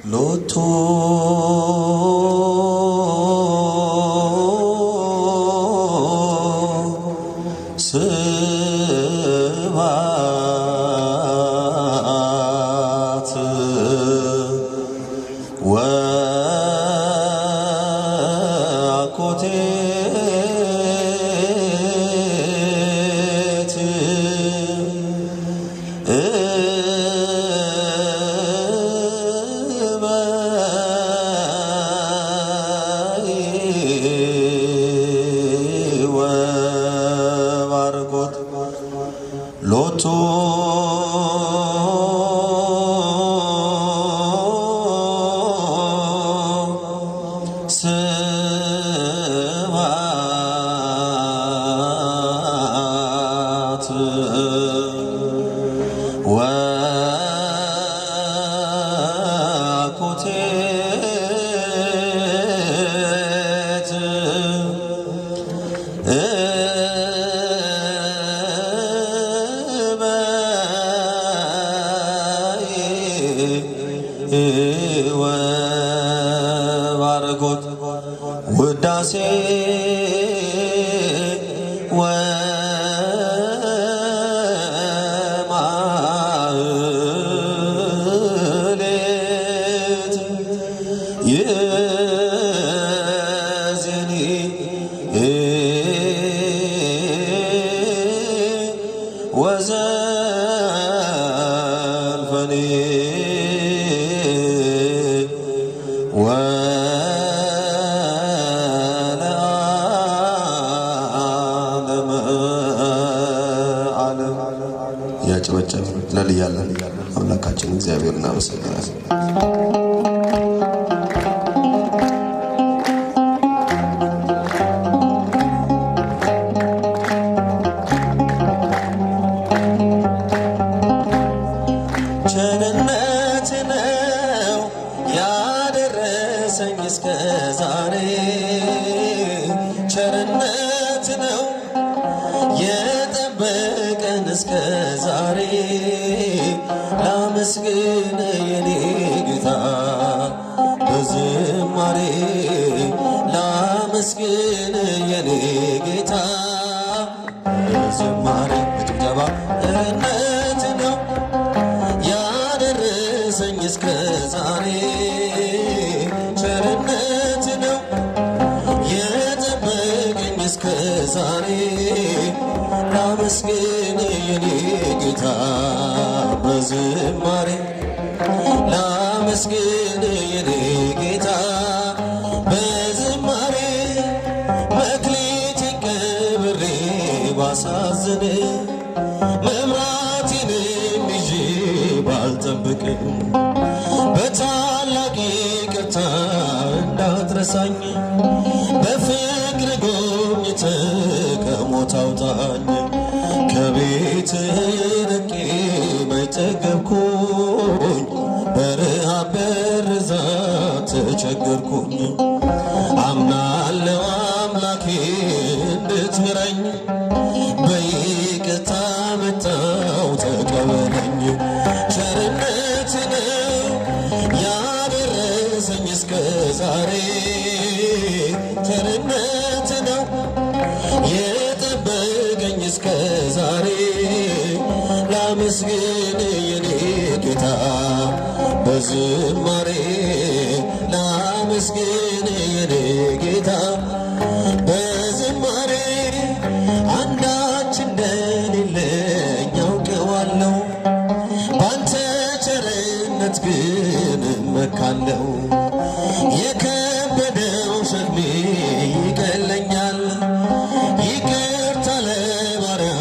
ሎቱ ስብሐት ወአኮቴት ወባርኮት ሎቱ ስብሐት ወአኮቴት ወባርኮት ውዳሴ ወማህሌት የዜኒ ወዘልፈኒ ወለዓለመ ዓለም ያጨበጨብን ለልያለን አምላካችን እግዚአብሔር እናመሰግናለን። ቸርነት ነው ያደረሰኝ እስከ ዛሬ፣ ቸርነት ነው የጠበቀን እስከ ዛሬ። ላመስግን የኔ ጌታ በዝማሬ፣ ላመስግን የኔ ጌታ በዝማሬ። በጭብጨባ ቸርነት ነው ያደረሰኝ እስከ ዛሬ፣ ቸርነት ነው የጠበቀኝ እስከ ዛሬ። ላመስግን የኔ ጌታ በዝማሬ፣ ላመስግን የኔ ጌታ በዝማሬ። መክሊቴን ቀብሬ ባሳዝን መምራቴንም ይዤ ባልጠብቅ በታላቅ ይቅርታ እንዳትረሳኝ በፍቅር ጎብኝተህ ከሞት አውጣኝ። ከቤት ርቄ በጠገብኩኝ በረሃብ በርዛት ተቸገርኩኝ። አምናለሁ አምላኬ እንድትምረኝ በይቅርታ መጣሁ ተቀበለኝ። ቸርነት ነው ያደረሰኝ እስከ ዛሬ፣ ቸርነት ነው የጠበቀኝ እስከ ዛሬ። ላመስግን የኔ ጌታ በዝማሬ፣ ላመስግን የኔ ጌታ በዝማሬ። አንዳች እንደሌለኝ አውቀዋለሁ፣ ባንተ ቸርነት ግን እመካለሁ። የከበደው ሸክሜ ይቀለኛል፣ ይቅርታ ለባሪያ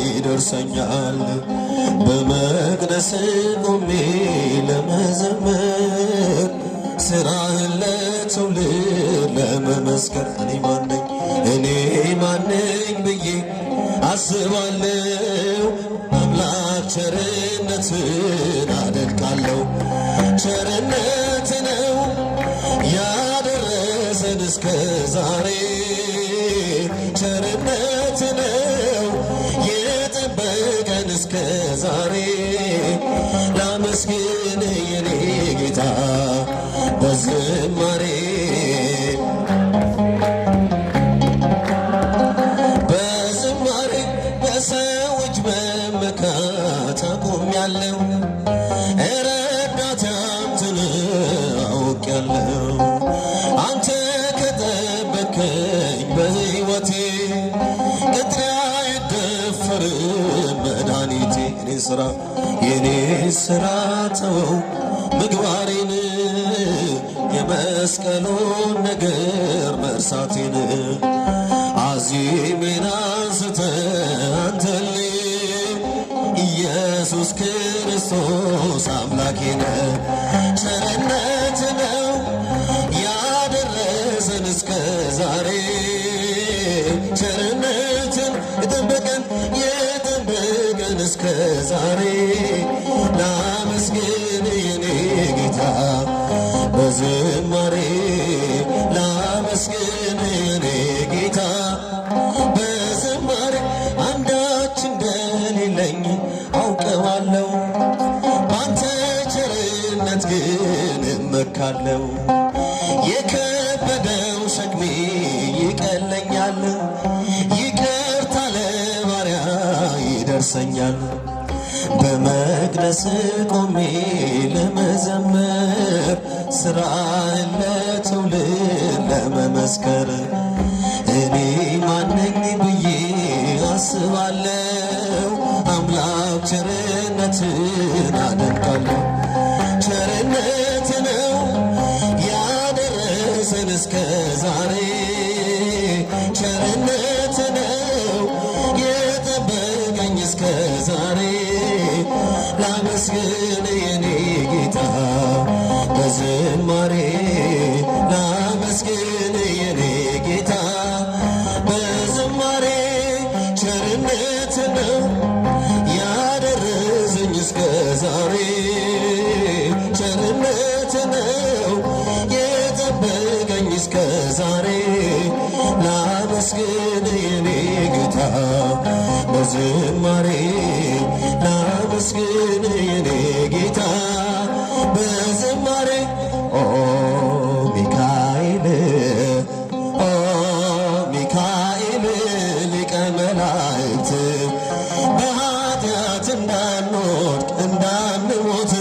ይደርሰኛል። በመቅደስ ቆሜ ለመዘመር ስራህን ለትውልድ ለመመስከር እኔ ማነኝ ብዬ አስባለሁ። አምላክ ቸርነትን አደንቃለሁ። ቸርነት ነው ያደረሰን እስከ ዛሬ፣ ቸርነት ነው የጠበቀን እስከ ዛሬ። ላመስግን የኔ ጌታ በዝማሬ በዝማሬ በሰዎች መመካት አቁሜያለሁ። ረዳቴ አንተን አውቄያለሁ። አንተ ከጠበከኝ በሕይወቴ ቅጥሬ አይደፈርም መድኃኒቴ። የኔ ሥራ ተወው ምግባሬን የመስቀሉን ነገር መርሳቴን አዚሜን አንስተህ አንተልኝ ኢየሱስ ክርስቶስ አምላኬን ቸርነት ነው ያደረሰን እስከ ዛሬ ቸርነትን የጠበቀን እስከ ዛሬ ላመስግን የኔ ጌታ በዝማሬ ላመስግን የኔ ጌታ በዝማሬ አንዳች እንደሌለኝ አውቀዋለሁ ባንተ ቸርነት ግን እመካለሁ የከበደው ሸክሜ ይቀለኛል ይቅርታ ለባሪያ ይደርሰኛል በመቅደስ ቆሜ ለመዘመር ሥራህን ለትውልድ ለመመስከር እኔ ማነኝ ብዬ አስባለሁ አምላክ ቸርነትን አደንቃለሁ ቸርነት ነው ያደረሰን እስከ ዛሬ ቸርነት ነው የጠበቀኝ እስከ ዛሬ ላመስግን የኔ ጌታ በዝማሬ ላመስግን የኔ ጌታ በዝማሬ ቸርነት ነው ያደረሰኝ እስከ ዛሬ ቸርነት ነው የጠበቀኝ እስከ ዛሬ ላመስግን የኔ ጌታ በዝማሬ ላመስግን የኔ ጌታ በዝማሬ ኦ ሚካኤል ሊቀ መላእክት በኃጢአት እንዳንወድቅ እንዳንሞት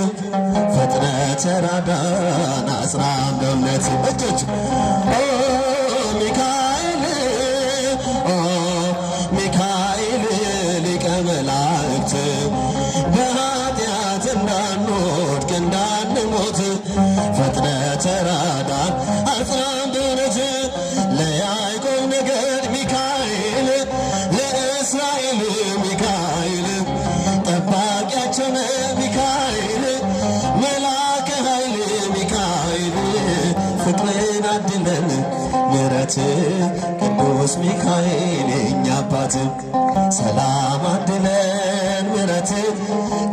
ፈጥነህ ተራዳን አጽናን በእምነት እጆች ሚካኤል ሊቀ መላእክት በኃጢአት እንዳንወድቅ እንዳንሞት ፈጥነህ ተራዳን አጽናን በእውነት ለያዕቆብ ነገድ ሚካኤል ለእስራኤል ሚካኤል ጠባቂያቸው ነህ ሚካኤል መልአከ ኃይል ሚካኤል ፍቅርን አድለን ምሕረት ቅዱስ ሚካኤል የእኛ አባት ሰላም አድለን ምሕረት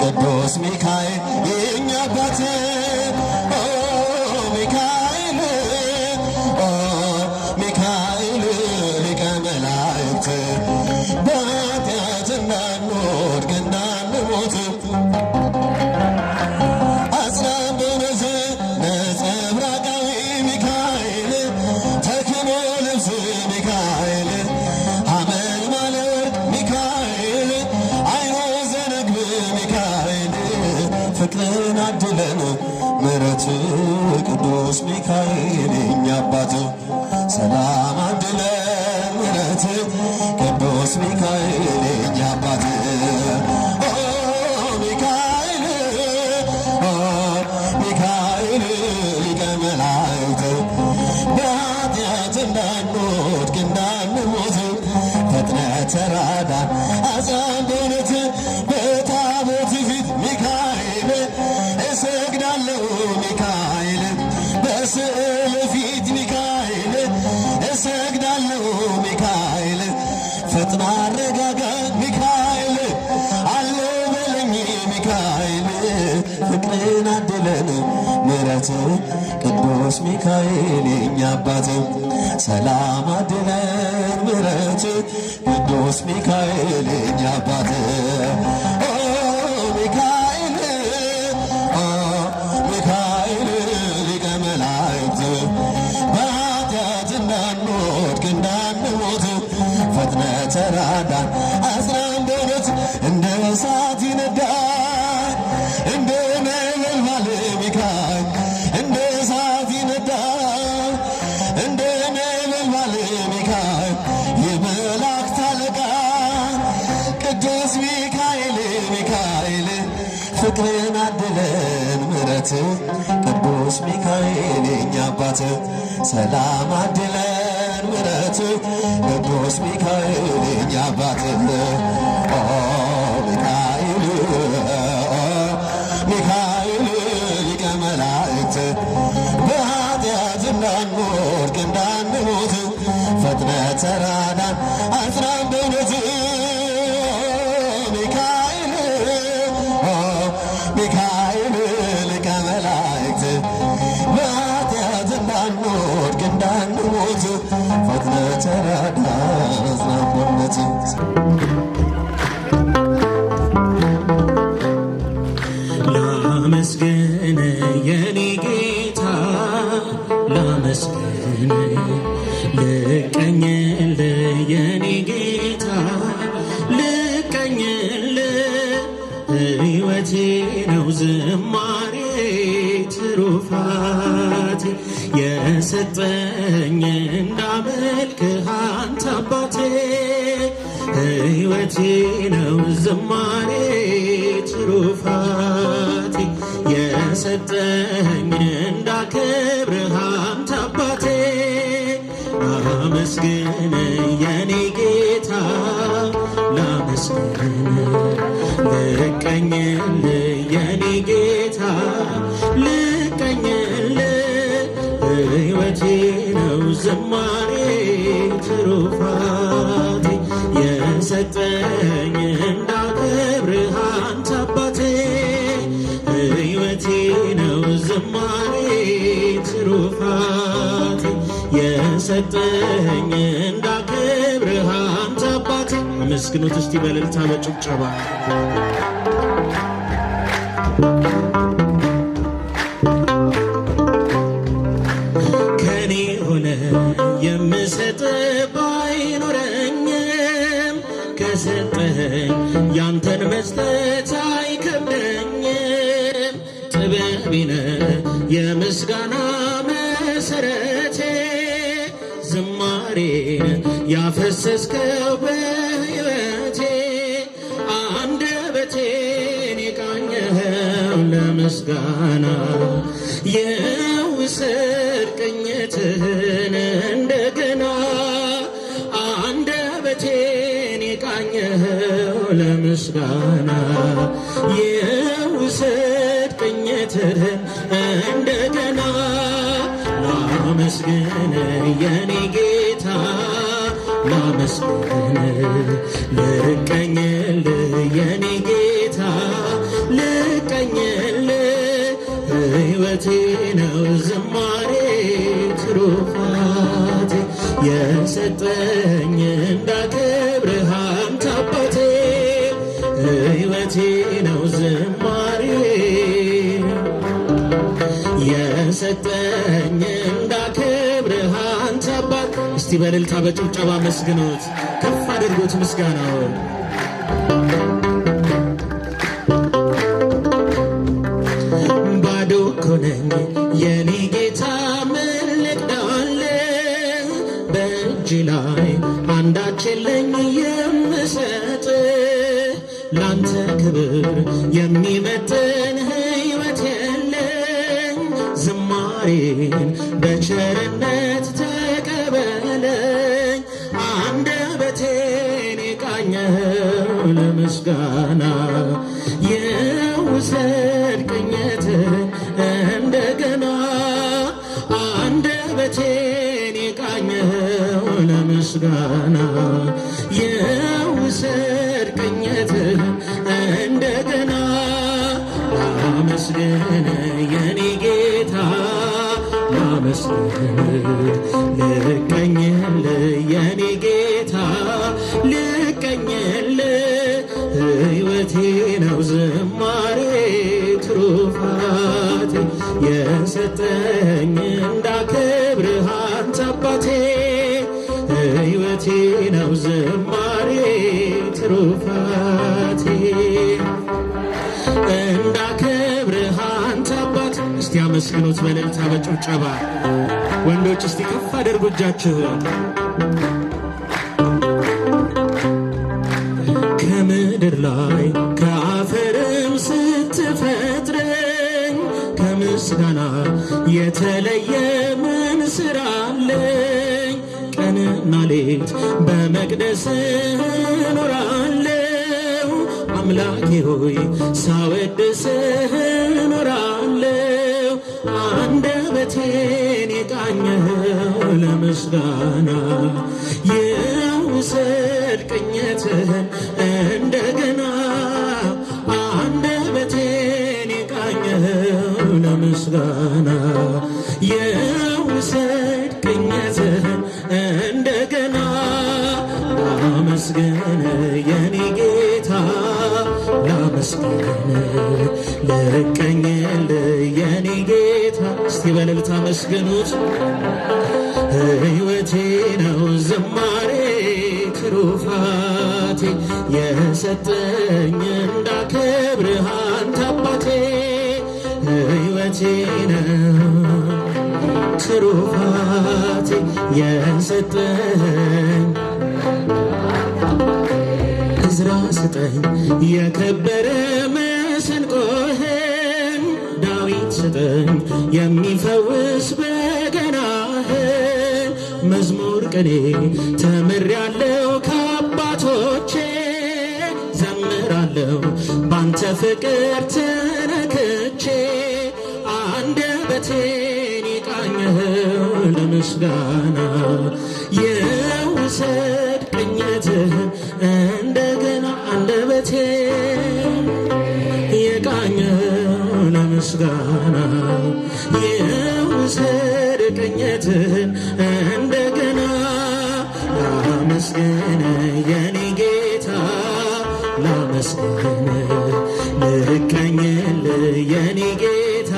ቅዱስ ሚካኤል የእኛ አባት ሚካኤል ሊቀ መላእክት በኃጢአት እንዳንወድቅ እንዳንሞት አጽናን በእውነት ነጸብራቃዊ ሚካኤል ተክኖ ልብስ ሚካኤል ሐመልማለ ወርቅ ሚካኤል አይኖ ዘነግብ ሚካኤል ፍቅርን አድለን ምሕረት ቅዱስ ሚካኤል የእኛ አባት ሰላም አድለን ምሕረት ቅዱስ ሚካኤል የእኛ አባት ሚካኤል ሊቀ መላእክት በኃጢአት እንዳንወድቅ እንዳንሞት ፈጥነህ ተራዳን አጽናን በእውነት በታቦት ፊት ሚካኤል እሰግዳለሁ ሚካኤል በስዕል ፊት ሚካኤል እሰግዳለሁ ሚካኤል ፈጥና አረጋጋ ሚካኤል አለው በለኝ ሚካኤል ፍቅርን አድለን ምሕረት ቅዱስ ሚካኤል የእኛ አባት ሰላም አድለን ምሕረት ቅዱስ ሚካኤል የእኛ አባት ሚካኤል ሊቀ መላእክት ተራዳን አጽናን በእውነት እንደ እሳት ይነዳል እንደ ነበልባል ሚካኤል እንደ እሳት ይነዳል እንደ ነበልባል ሚካኤል የመላእክት አለቃ ቅዱስ ሚካኤል ሚካኤል ፍቅርን አድለን ምሕረት ቅዱስ ሚካኤል የኛ አባት ሰላም አድለን ምሕረት ቅዱስ ሚካኤል የኛ አባት ሚካኤል ሚካኤል ሊቀ መላእክት በኃጢአት እንዳንወድቅ እንዳንሞት ፈጥነህ ተራዳን አጽናን በእውነት ሚካኤል ሚካኤል ሊቀ መላእክት በኃጢአት እንዳንወድቅ እንዳንሞት ፈጥነህ ተራዳን አጽናን በእውነት ላመስግን የኔ ጌታ ላመስግን ልቀኝልህ የኔ ጌታ ልቀኝልህ ሕይወቴ ነው ዝማሬ ትሩፋቴ የሰጠኝ እንዳመልክህ አንተ አባቴ ሕይወቴ ነው ዝማሬ ትሩፋቴ የሰጠኝ እንዳከብርህ አንተ አባቴ ላመስግን የኔ ጌታ ላመስግን ልቀኝልህ የኔ ጌታ ልቀኝልህ ሕይወቴ ነው ዝማሬ ትሩፋቴ የሰጠኝ እንዳከብርህ አንተ አባቴ ሕይወቴ ነው ዝማሬ ትሩፋቴ የሰጠኝ እንዳከብርህ አንተ አባቴ። አመስግኑት እስቲ በእልልታ በጭብጨባ ከኔ ሆነ የምሰጥ ባይኖረኝም ከሰጠኝ ያንተን መስጠት አይከብደኝም። ጥበቤነ የምስጋና መሰረቴ ዝማሬን ያፈሰስከው በሕይወቴ አንደበቴን የቃኘኸው ለምስጋና የውሰድ ቅኝትህን እንደገና አንደበቴን የቃኘኸው ለምስጋና የውሰድ ቅኝትህን እንደገና ላመስግን የኔ ጌታ ላመስግን ልቀኝልህ የኔ ጌታ ልቀኝልህ ሕይወቴ ነው ዝማሬ ትሩፋቴ የሰጠኝ እንዳከብርህ አንተ አባቴ ሕይወቴ ነው ዝማሬ የሰጠኝ እንዳከብርህ አንተ አባት። እስቲ በእልልታ በጭብጨባ መስግኑት፣ ከፍ አድርጎት ምስጋናውን። ባዶ እኮ ነኝ የኔ ጌታ ምን ልቅዳለህ? በእጅ ላይ አንዳች የለኝ የምሰጥ ላንተ ክብር የሚመጥን ሕይወት የለኝ። ዝማሬን በቸርነት ተቀበለኝ አንደበቴን የቃኘኸው ለምስጋና የውሰድ ቅኝትህን እንደገና አንደበቴን የቃኘኸው ለምስጋና የውሰድ ቅኝትህን እንደገና ላመስግን የኔ ጌታ ላመስግን ልቀኝልህ የኔ ጌታ ልቀኝልህ ሕይወቴ ነው ዝማሬ ትሩፋቴ የሰጠኝ እንዳከብርህ አንተ አባቴ ሕይወቴ ነው ዝማሬ ትሩፋቴ እንዳከብርህ አንተ አባት። እስቲ አመስግኑት በእልልታ በጭብጨባ። ወንዶች እስቲ ከፍ አድርጉ እጃችሁን። ከምድር ላይ ከአፈርም ስትፈጥረኝ ከምስጋና የተለየ ምን ሥራ አለኝ? ቀንና ሌት በመቅደስህ እኖራለሁ። አምላኬ ሆይ ሳወድስህ እኖራለሁ። አንደበቴን የቃኘኸው ለምስጋና ይውሰድ ቅኝትህን እንደገና። አንደበቴን የቃኘኸው ለምስጋና ይውሰድ ቅኝትህን እንደገና። ላመስግን የኔ ጌታ ላመስግን ልቀኝል የኔ ጌታ። እስቲ በእልልታ መስግኑት። ሕይወቴ ነው ዝማሬ ትሩፋቴ የሰጠኝ እንዳከብርህ አንተ አባቴ። ሕይወቴ ነው ትሩፋቴ የሰጠኝ እዝራ ስጠኝ የከበረ መሰንቆህን። ዳዊት ስጠኝ የሚፈውስ በገናህን። መዝሙር ቅኔ ተምሬያለሁ ከአባቶቼ። ዘምራለሁ ባንተ ፍቅር ተነክቼ። አንደበቴን የቃኘኸው ለምስጋና የውሰድ ቅኝትህን እንደገና። አንደበቴን የቃኘኸው ለምስጋና የውሰድ ቅኝትህን እንደገና። ላመስግን የኔ ጌታ ላመስግን ልቀኝል የኔ ጌታ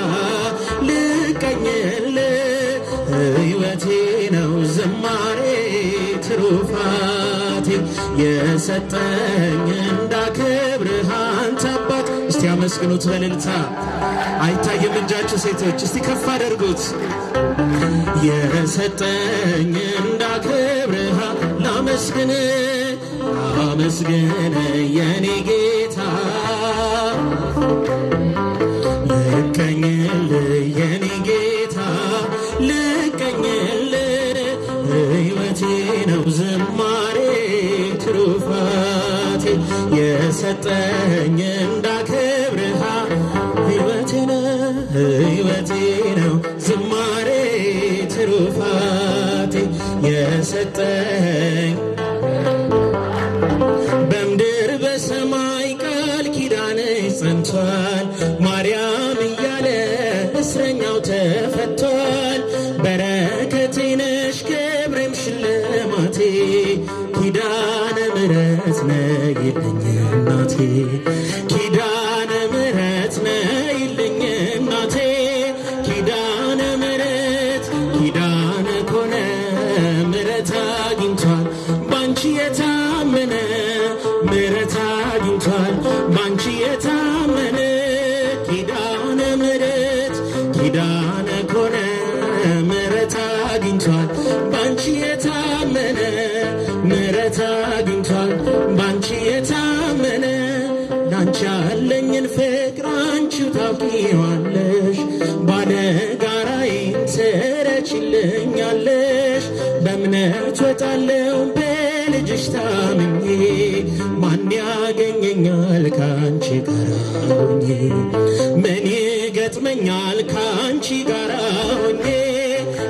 ልቀኝል። ሕይወቴ ነው ዝማሬ ትሩፋቴ የሰጠኝ እንዳከብርህ አንተ አባት። እስቲ አመስግኑት በእልልታ። አይታየም እጃችሁ ሴቶች፣ እስቲ ከፍ አድርጉት። የሰጠኝ እንዳከብርህ ላመስግን ላመስግን የኔ ጌታ ልቀኝል የኔ ጌታ ልቀኝል። ሕይወቴ ነው ዝማሬ ትሩፋቴ የሰጠኝ እንዳከብርህ ሕይወቴ ነው ዝማሬ ትሩፋቴ የሰጠኝ። በምድር በሰማይ ቃል ኪዳንሽ ጸንቷል። ማርያም እያለ እስረኛው ተፈቷል። በረከቴ ነሽ ክብሬም ሽልማቴ። ኪዳነ ምሕረት ነይልኝ እናቴ ኪዳነ ምሕረት ነይልኝ እናቴ። ኪዳነ ምሕረት ኪዳነ ኮነ ምሕረት አግኝቷል ባንቺ የታመነ። ምሕረት አግኝቷል ባንቺ የታመነ። ኪዳነ ምሕረት ኪዳነ ኮነ ምሕረት አግኝቷል ባንቺ የታመነ። ምሕረት አግኝቷል ባንቺ የታመነ። ላንቺ ያለኝን ፍቅር አንቺው ታውቂዋለሽ። ባለጋራዬን ትረቺልኛለሽ። በእምነት ወጣለሁ በልጅሽ ታምኜ። ማን ያገኘኛል ከአንቺ ጋር ሆኜ? ምን ይገጥመኛል ከአንቺ ጋር ሆኜ?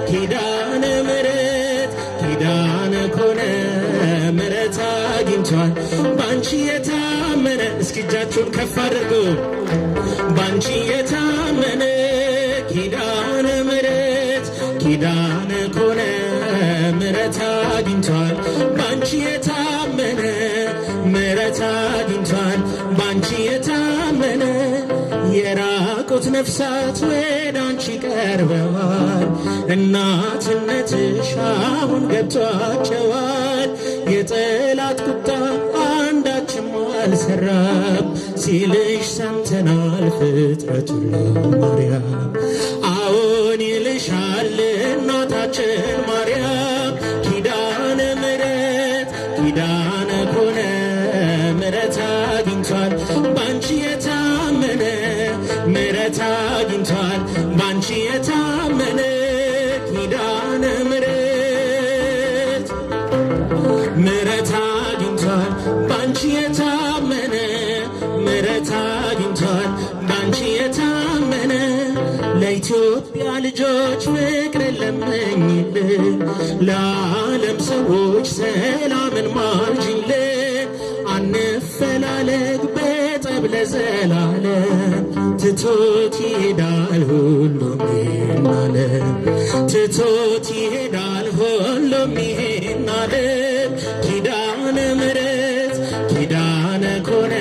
ኪዳነ ምሕረት ኪዳነ ኮነ ምሕረት አግኝቷል ባንቺ የታመነ። እስኪ እጃችሁን ከፍ አድርጉ። ባንቺ የታመነ ኪዳነ ምሕረት ኪዳነ ኮነ ምሕረት አግኝቷል ባንቺ የታመነ። ምሕረት አግኝቷል ባንቺ የታመነ። የራቁ በናፍቆት ነፍሳት ወደ አንቺ ቀርበዋል። እናትነትሽ አሁን ገብቷቸዋል። የጠላት ቁጣ አንዳችም አልሰራም ሲልሽ ሰምተናል ፍጥረት ሁሉ ማርያም። አዎን ይልሻል እናታችን ማርያም ኪዳነ ምሕረት ኪዳነ ኮነ ምሕረት አግኝቷል ባንቺ የታመነ ምሕረት አግኝቷል ባንቺ የታመነ ኪዳነ ምሕረት ምሕረት አግኝቷል ባንቺ የታመነ ምሕረት አግኝቷል ባንቺ የታመነ ለኢትዮጵያ ልጆች ፍቅርን ለምኝልን ለዓለም ሰዎች ሰላምን ማርጅልን አንፈላለግ በጠብ ለዘላለም ትቶት ይሄዳል ሁሉም ይሄን ዓለም ትቶት ይሄዳል ሁሉም ይሄን ዓለም ኪዳነ ምሕረት ኪዳነ ኮነ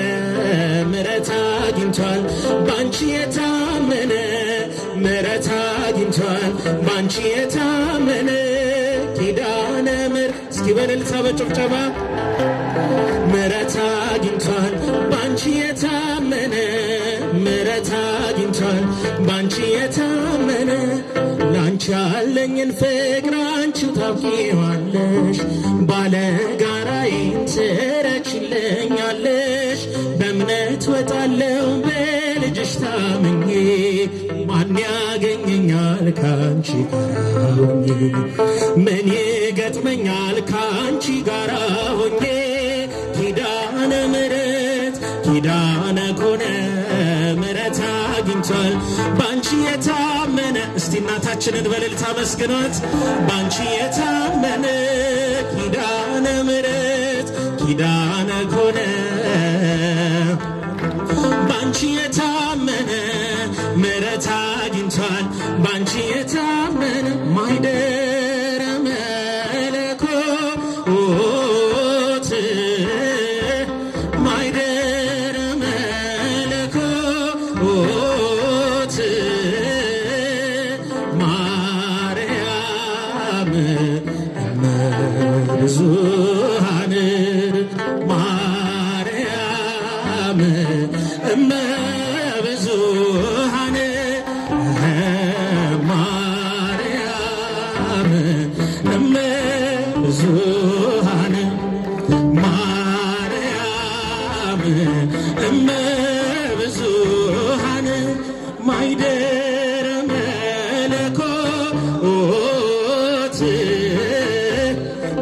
ምሕረት አግኝቷል ባንቺ የታመነ ምሕረት አግኝቷል ባንቺ የታመነ ኪዳነ ምሕረት እስኪ በእልልታ በጭብጨባ ምሕረት አግኝቷል ባንቺ የታመነ ምሕረት አግኝቷል ባንቺ የታመነ ላንቺ ያለኝን ፍቅር አንቺው ታውቂዋለሽ ባለጋራዬን ትረቺልኛለሽ በእምነት ወጣለው በልጅሽ ታምኜ ማን ያገኘኛል ካንቺ ጋር ሆኜ ምን ይገጥመኛል ካንቺ ጋር ሆኜ ኪዳነ ምሕረት ኪዳነ ኮነ ምሕረት አግኝቷል ባንቺ የታመነ እስቲ እናታችንን በእልልታ መስግኗት ባንቺ የታመነ ኪዳነ ምሕረት ኪዳነ ኮነ ባንቺ የታመነ ምሕረት አግኝቷል ባንቺ የታመነ ማይደረ መለኮት ማይደረ መለኮት ማርያም እመብዙኃን ማርያም እመብዙኃን ማርያም እመብዙኃን ማርያም እመብዙኃን ማይደረ መለኮት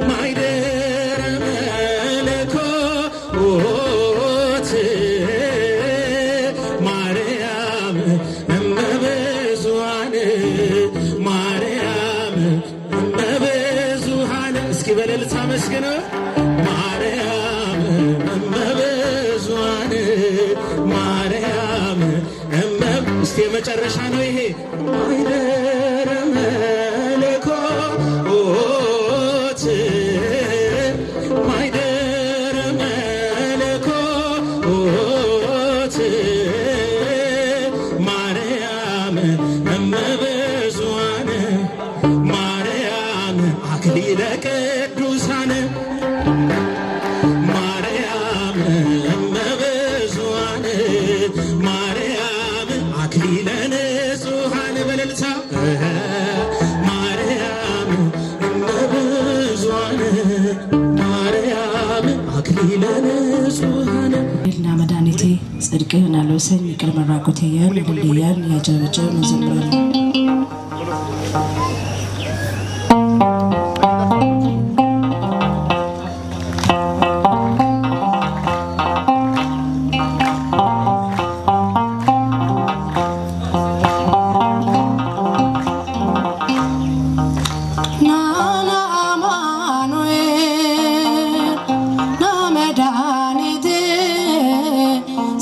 ማይደረ መለኮት ማርያም እመብዙኃን ማርያም እመብዙኃን እስኪ በእልልታ መስግነው ማርያም እመብዙኃን ማርያም እስቲ የመጨረሻ ነው ይሄ ማይደረ መለኮት ማይደረ መለኮት ማርያም እመብዙኃን ማርያም አክሊለ ቅዱሳን ማርያም እመብዙኃን ማርያም አክሊለ ንጹሐን በእልልታ ማርያም እመብዙኃን ማርያም አክሊለ ንጹሐን ልና መድኃኒቴ ጽድቅህን አልብሰኝ ይቅር መራቆቴ እያልን እያልን እያጨበጨብን እንዘምራለን።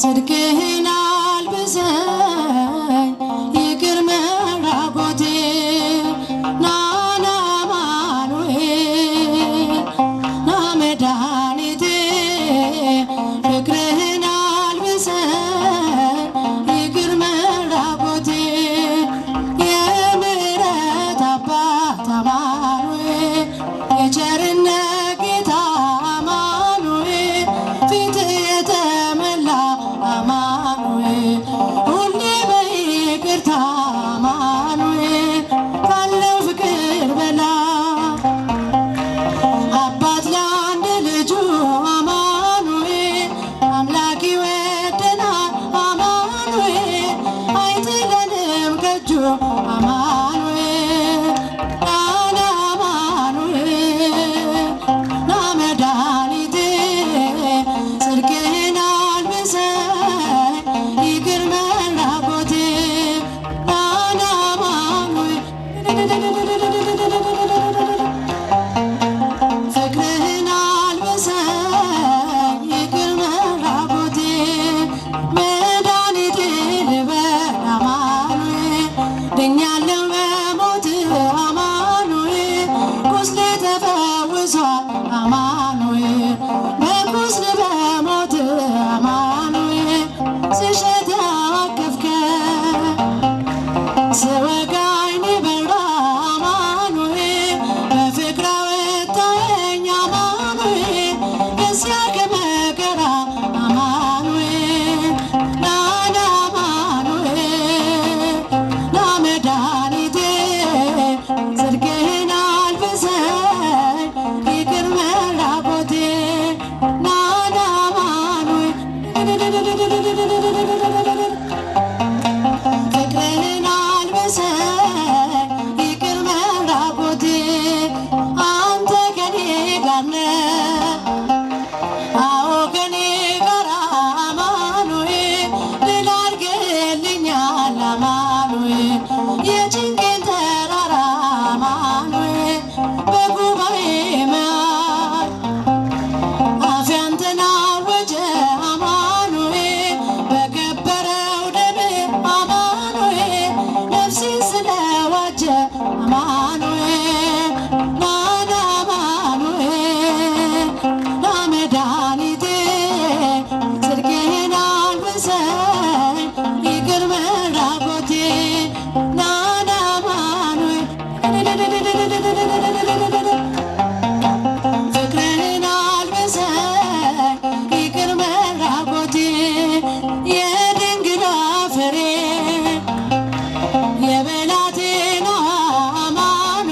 ጽድቅህን አልብሰኝ ይቅር የበላቴና አማኑ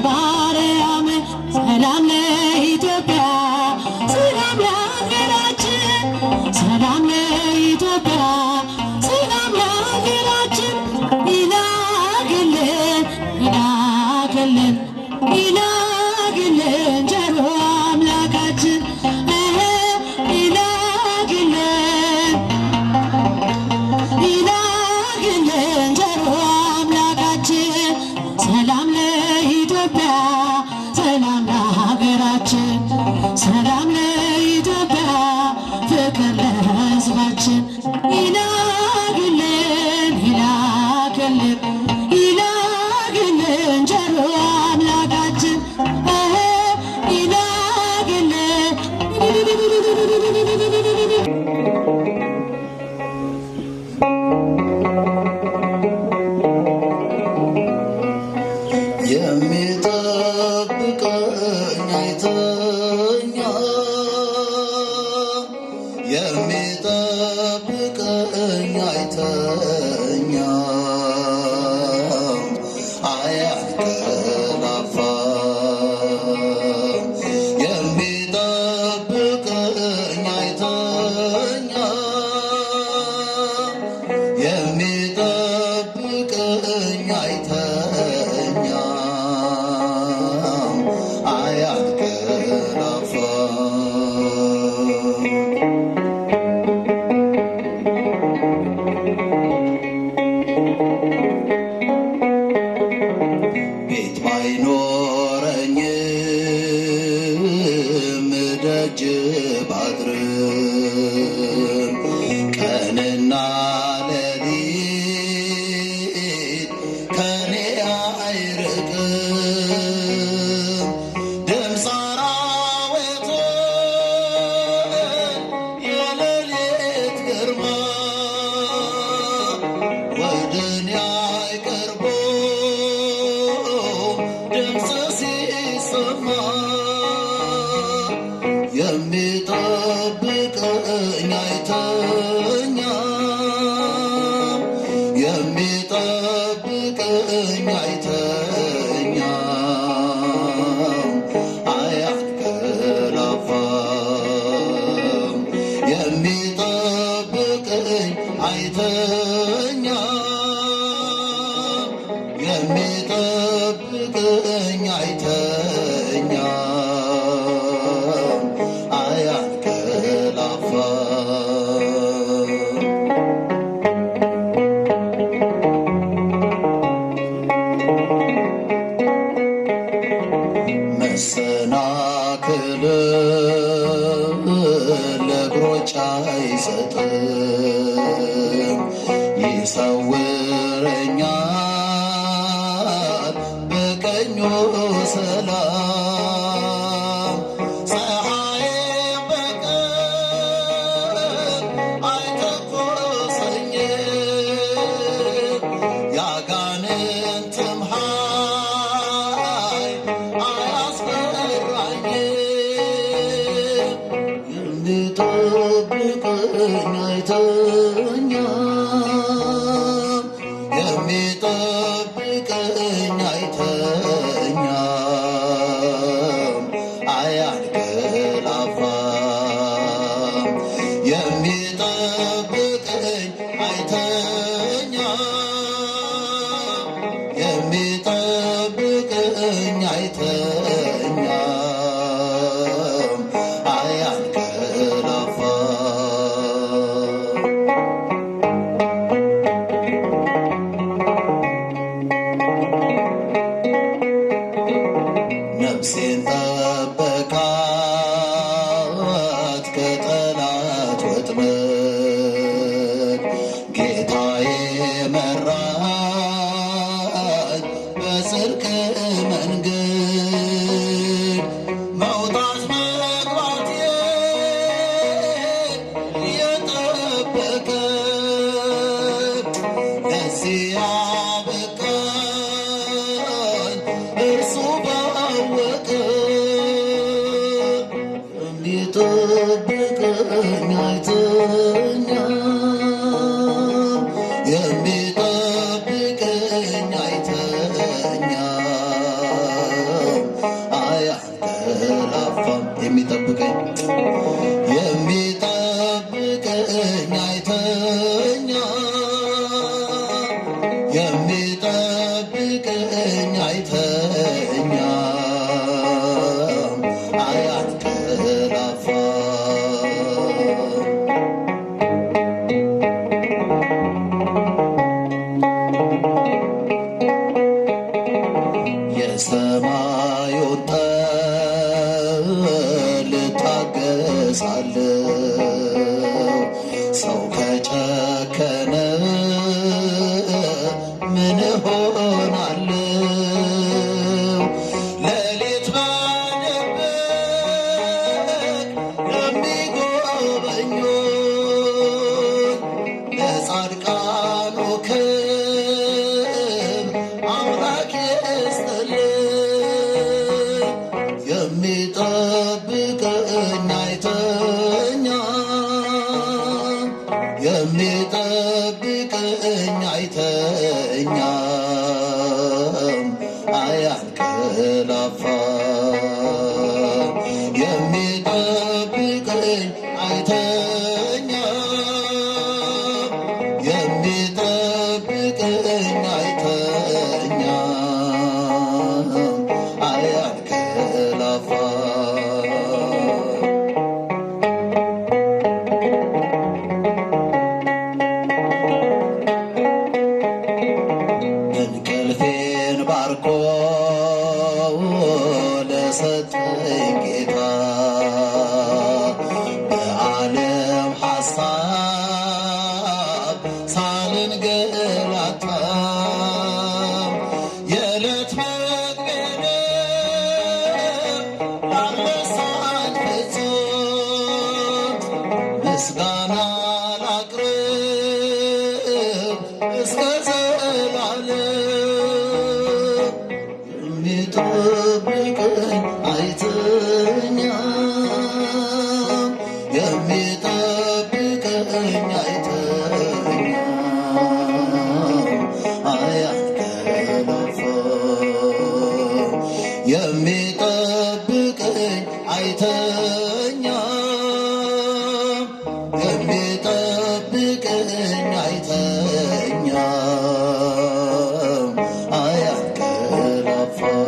ባርያም ሰላም ለኢትዮጵያ ሰላም ለሀገራችን ሰላም ለኢትዮጵያ ሰላም ለሀገራችን ይላክልን ይላክልን ይላክልን ቸሩ አምላካችን ይላክልን ይላክልን ቸሩ አምላካችን ሰላም ለኢትዮጵያ ሰላም ለሀገራችን ሰላም ለኢትዮጵያ ፍቅር ለሕዝባችን ይላክልን ይላክልን ይላክልን ቸሩ አምላካችን ይላክልን የሚጠብቀኝ አይተኛም የሚጠብቀኝ አይተኛም አያንቀላፋም የሚጠብቀኝ አይተኛም የሚጠብቀኝ አይተኛም አያንቀላፋም ቤት ባይኖረኝም ደጅ ባድርም ቀንና ሌሊት ከኔ አይርቅም ድምፅ አራዊትን የሌሊት ግርማ ወደ እኔ አይቀርቡም ድምፅ ሲሰማ የሚጠብቀኝ አይተኛም የሚጠብቀኝ አይተኛም አያንቀላፋም የሚጠብቀኝ አይተኛም የሚጠብቀኝ አይተኛም አያንቀላፋም መሰናክል ለእግሮች አይሰጥም ይሰውረኛል በቀኙ ሰላም ፀሐይም በቀን አይተኩሰኝም ያጋንንትም ኃይል አያስፈራኝም የሚጠብቀኝ አይተኛም የሚጠብቀኝ አይተኛም አያንቀላፋም የሚጠብቀኝ አይተኛም የሚጠብቀኝ አይተኛም አያንቀላፋም ነፍሴን ጠበቃት ከጠላት ወጥመድ ጌታዬ መራኝ በጽድቅ መንገድ መውጣት መግባቴ የጠበቀ ለዚህ ያበቃኝ እርሱ ባወቀ የሚጠብቀኝ አይተኛም የሚጠብቀኝ አይተኛም አይተኛም አያንቀላፋም። የሰማዩን ጠል እታገሳለሁ ሰው ከጨከነ ምን እሆናለሁ? ሌሊት በድብቅ ለሚጎበኙኝ ለጻድቃኑ ክብር አምላክ ይስጥልኝ። የሚጠብቀኝ አይተኛም የሚጠብቀኝ አይተኛም አያንቀላፋም። የሚጠብቀኝ አይተኛም የሚጠብቀኝ አይተኛም አያንቀላፋም። እንቅልፌን ባርኮ ለሰጠኝ ጌታ በዓለም ሐሳብ ሳልንገላታ የዕለት ምግቤን ላልነሳኝ ፍጹም ምስጋና ላቅርብ እስከ ዘላለም። የሚጠብቀኝ አይተኛም የሚጠብቀኝ አይተኛም አያንቀላፋም። የሚጠብቀኝ አይተኛም የሚጠብቀኝ አይተኛም አያንቀላፋም።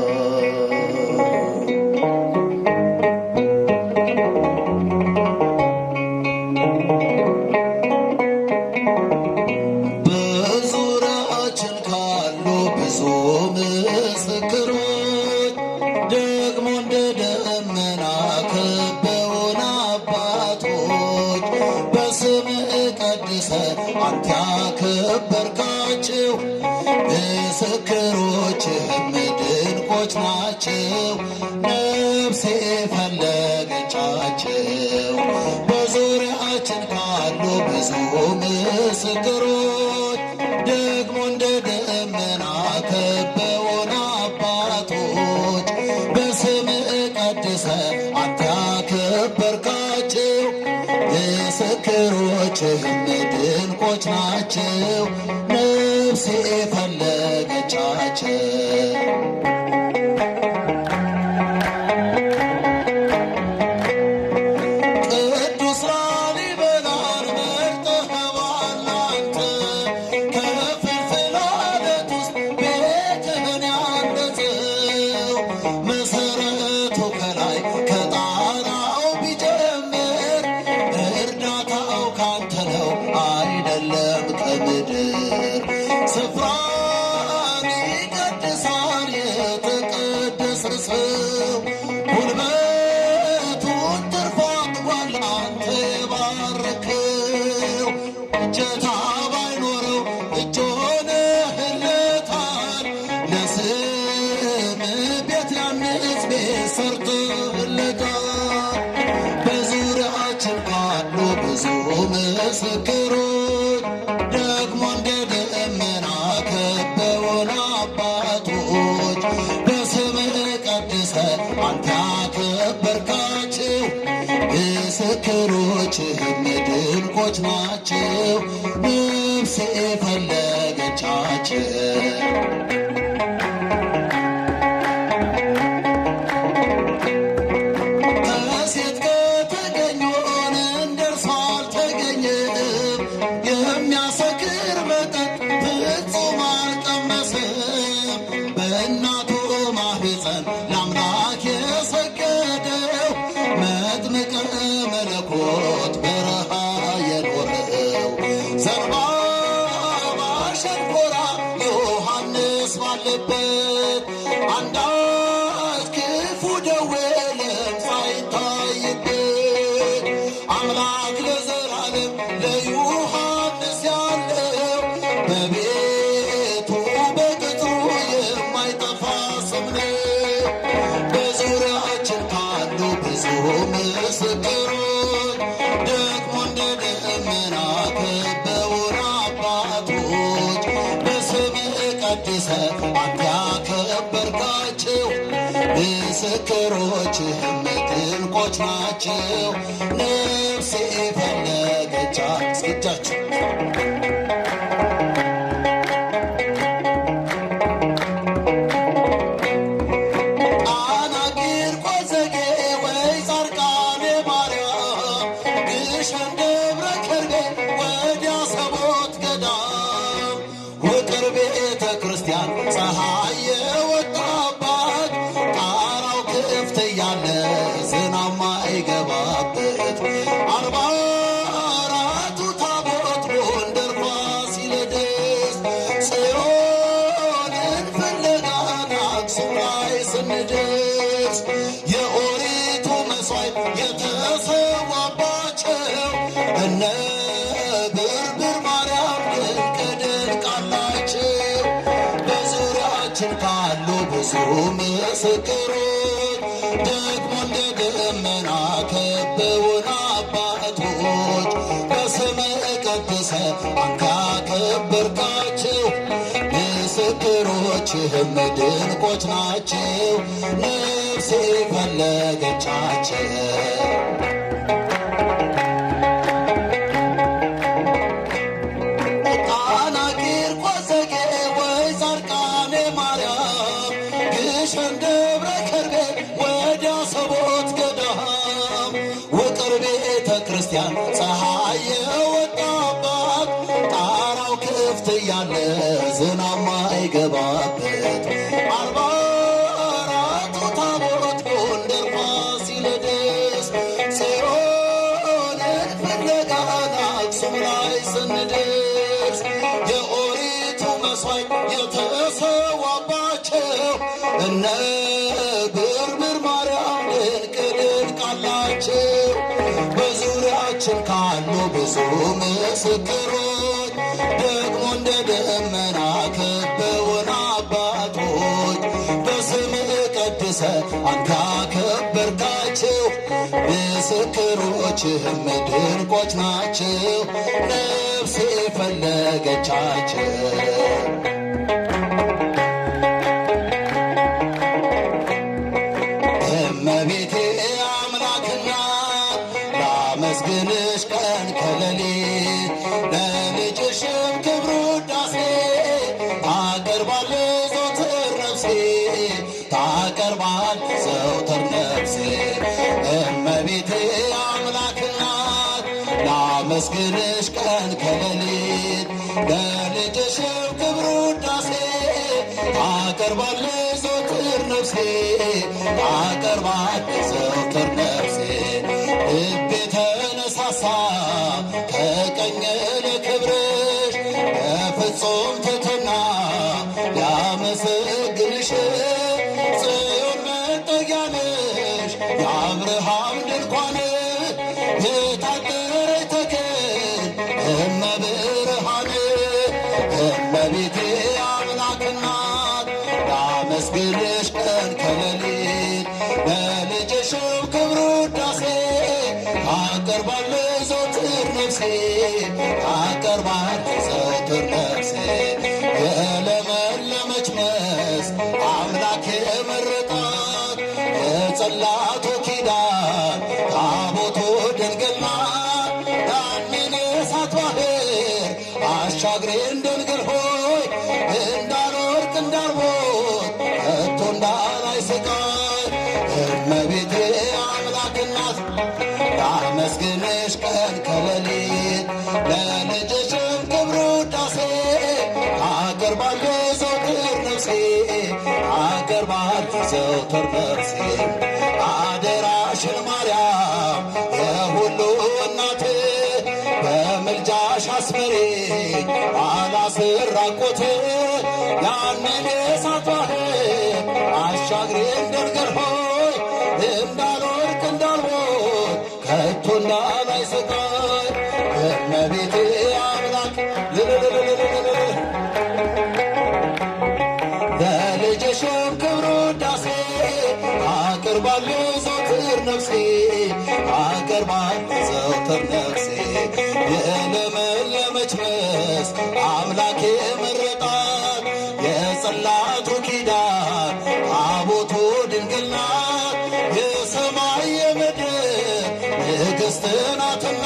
በዙሪያችን ካሉ ብዙ ምስክሮች ደግሞ እንደ ደመና ከበውን አባቶች በስምህ ቀድሰህ አንተ ያከበርካቸው ምስክሮችህም ድንቆች ናቸው። ነፍሴ ፈለገቻቸው። በዙሪያችን ካሉ ብዙ ምስክሮች ደግሞ እንደ ደመና ከበውን አባቶች በስምህ ቀድሰህ አንተ ያከበርካቸው ምስክሮችህም ድንቆች ናቸው። ነፍሴ ፈለገቻቸው። ቅዱስ ላሊበላን መርጠኸዋል አንተ ከፍልፍል ዓለት ውስጥ ቤትህን ያነጸው መሠረቱ ከላይ ከጣራው ቢጀምር እርዳታው ካንተ ነው አይደለም ከምድር። ስፍራን ይቀድሳል የተቀደሰ ሰው ጉልበቱን ትርፍ አድርጓል አንተ የባረከው። እጀታ ባይኖረው እጅ ሆነህለታል ለስምህ ቤት ያንጽ ቤት ሰርተህለታል። በዙሪያችን ካሉ ብዙ ምስክሮች ደግሞ እንደ ደመና ከበውን አባቶች በስምህ ቀድሰህ አንተ ያከበርካቸው ምስክሮችህም ድንቆች ናቸው። ነፍሴ ፈለገቻቸው። ከሴት ከተገኘን እንደርሷ አልተገኘም። የሚያሰክር መጠጥ ፍጹም አልቀመሰም። በእናቱ ያለበት አንዳች ክፉ ደዌ ሳይታይበት አምላክ ለዘላለም ለዮሐንስ ያለው በቤቱ በቅጥሩ የማይጠፋ ስም ነው። በዙሪያችን ካሉ ብዙ ምስክሮች ደግሞ እንደ ደመና ከበውን አባቶች በስምህ ቀድሰህ አንተ ያከበርካቸው ምስክሮችህም ድንቆች ናቸው። ነፍሴ ፈለገቻት እስኪጃችሁ ፀሐይ የወጣባት ጣራው ክፍት ያለ ዝናብ ማይገባበት 44ቱ ታቦት ጎንደር ፋሲለደስ ጽዮንን ፍለጋን አክሱም ላይ ስንደርስ የኦሪቱ መሥዋዕት የተሰዋባቸው እነ ብርብር ማርያም ድንቅ ድንቅ አላቸው። ካሉ ብዙ ምስክሮች ደግሞ እንደ ደመና ከበውን አባቶች በስምህ ቀድሰህ አንተ ያከበርካቸው ምስክሮችህም ድንቆች ናቸው። ነፍሴ ፈለገቻቸው ደብረ ከርቤ ወደ አሰቦት ገዳም ውቅር ቤተ ክርስቲያን ፀሐይ የወጣባት ጣራው ክፍት ያለ ዝናብ ማይገባበት 44ቱ ታቦት ጎንደር ፋሲለደስ ጽዮንን ፍለጋን አክሱም ላይ ስንደርስ የኦሪቱ መሥዋዕት የተሰዋባቸው እነ ብርብር ማርያም ድንቅ ድንቅ አላቸው። በዙሪያችን ካሉ ብዙ ምስክሮች ደግሞ እንደ ደመና ከበውን አባቶች በስምህ ቀድሰህ አንተ ያከበርካቸው ምስክሮችህም ድንቆች ናቸው። ነፍሴ ፈለገቻቸው እመቤቴ አምላክ እናት ላመስግንሽ ቀን ከሌሊት ለልጅሽም ክብር ውዳሴ ታቀርባለች ዘወትር ነፍሴ ታቀርባለች ዘወትር ነፍሴ እመቤቴ አምላክ እናት ላመስግንሽ ቀን ከሌሊት ለልጅሽም ክብር ውዳሴ ታቀርባለች ዘወትር ነፍሴ ታቀርባለች ዘወትር ነፍሴ ልቤ ተነሳሳ ከቀኝ ለክብርሽ በፍጹም ትሕትና ሊያመሰግንሽ ጽዮን መጠጊያ ነሽ የአብርሃም ድንኳን የታጠረች ተክል እመብርሃን እመቤቴ አምላክ እናት ላመስግንሽ ቀን ከሌሊት ለልጅሽም ክብር ውዳሴ ታቀርባለች ዘወትር ነፍሴ ታቀርባለች ዘወትር ነፍሴ የለመለመች መስክ አምላክ የመረጣት የጽላቱ ኪዳን ታቦቱ ድንግል ናት። ያንን የእሳት ባህር አሻግሬን ድንግል ሆይ እንዳልወድቅ እንዳልሞት ከቶ እንዳላይ ስቃይ እመቤቴ አምላክ እናት ላመስግንሽ ቀን ከሌሊት ለልጅሽም ክብር ውዳሴ ታቀርባለች ዘወትር ነፍሴ ታቀርባለች ዘወትር ነፍሴ አደራሽን ማርያም የሁሉ እናት በምልጃሽ አስመሪ አላስራቆት ያንን የእሳት ባህር አሻግሬን ድንግል ሆይ እንዳልወድቅ እንዳልሞት ከቶ እንዳላይ ስቃይ እመቤቴ አምላክ ለልጅሽም ክብር ውዳሴ አቀርባለሁ ዘወትር ነፍሴ አቀርባለሁ ዘወትር ነፍሴ የለመለመች መስክ አምላኬ መረጣት የጽላቱ ኪዳን ታቦቱ ድንግል ናት የሰማይ የምድር ንግሥት ናትና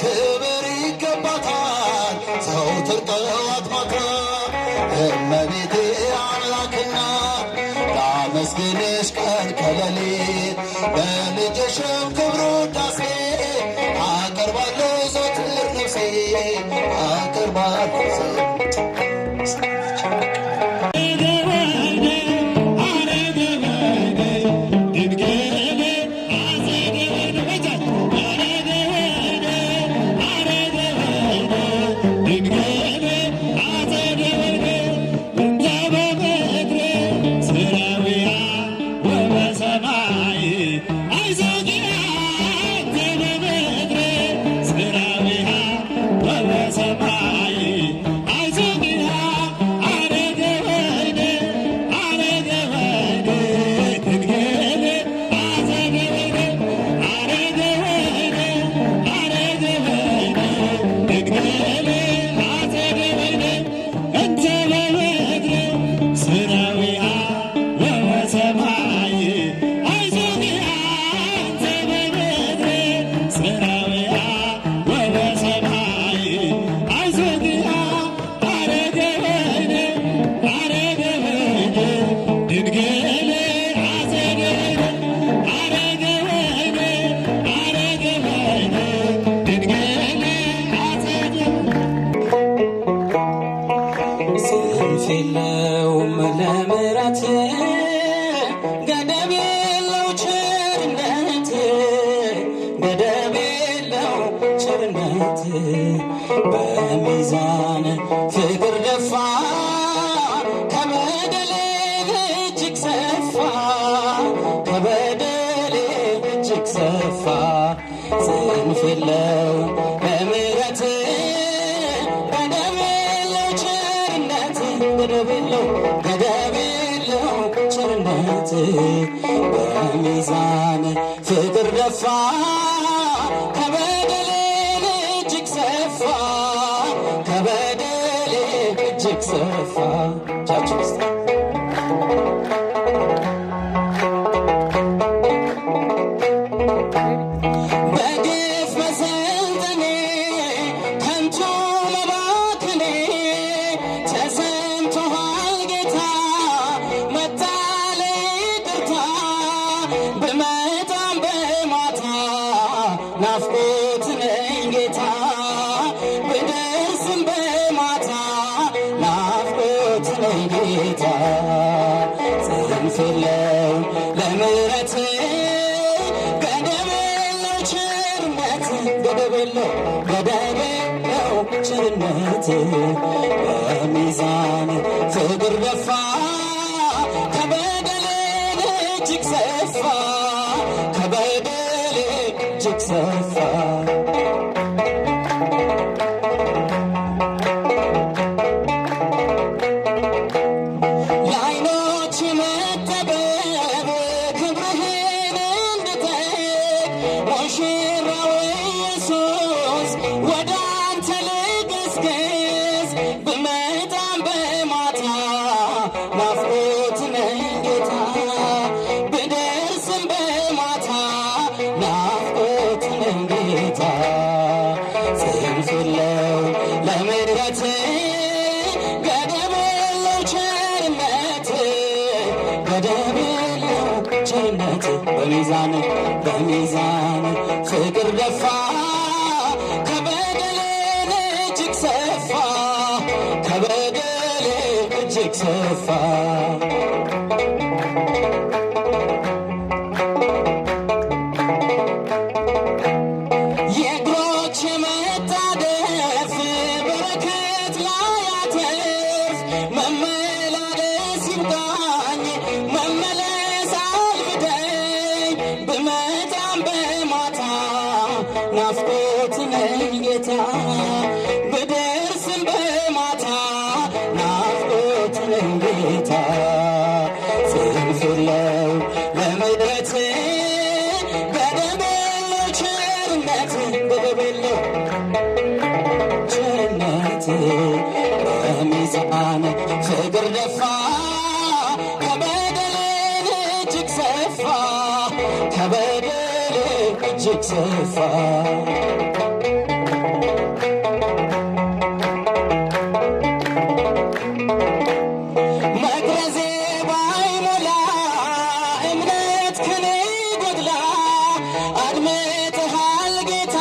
ክብር ይገባታል ዘወትር ጠዋት ማታ እመቤቴ አምላክና ላመስግንሽ ቀን ከሌሊት ለልጅሽም ክብር ውዳሴ አቀርባለሁ ዘወትር ነፍሴ አቀርባለሁ በሚዛን ፍቅር ደፋ ከበደሌ እጅግ ሰፋ ከበደሌ እጅግ ሰፋ ጽንፍ የለውም በምሕረት ገደብ የለው ቸርነት ገደብ የለው ቸርነት በሚዛን ፍቅር ደፋ ከበደሌ እጅግ ሰፋ ከበደሌ እጅግ ሰፋ ቻችን ውስጥ በግፍ መሰልጠኔ ከንቱ መባከኔ ተሰምቶሃል ጌታ መጣሌ ይቅርታ ብመጣም በማታ ናፍቆት ነኝ ጌታ ብደርስም በማታ ናፍቆት ነኝ ጌታ ጽንፍ የለውም ለምሕረት ገደብ የለው ቸርነት ገደብ የለው ቸርነት በሚዛን ፍቅር ደፋ ከበደሌ እጅግ ሰፋ ከበደሌ እጅግ ሰፋ ለዓይኖች መጠበብ ክብርህን እንድጠቅ ሙሽራው ኢየሱስ ወደ አንተ ልገስግስ ብመጣም በማታ ናፍቆት ነኝ ጌታ ብደርስም በማታ ናፍቆት ነኝ ጌታ ጽንፍ የለውም ለምሕረት ገደብ የለው ቸርነት ገደብ የለው ቸርነት በሚዛን ፍቅር ደፋ ከበደሌ እጅግ ሰፋ ከበደሌ እጅግ ሰፋ የእግሮች መታደፍ በረከት ላይ አትርፍ ብደርስም በማታ ናፍቆት ነኝ ጌታ ጽንፍ የለው ለምሕረት ገደብ የለው ቸርነት ገደብ የለው ቸርነት በሚዛን ፍቅር ደፋ ከበደሌ እጅግ ሰፋ ከበደሌ እጅግ ሰፋ መቅረዜ ባይሞላ እምነት ከኔ ጎድላ አድምጠሃል ጌታ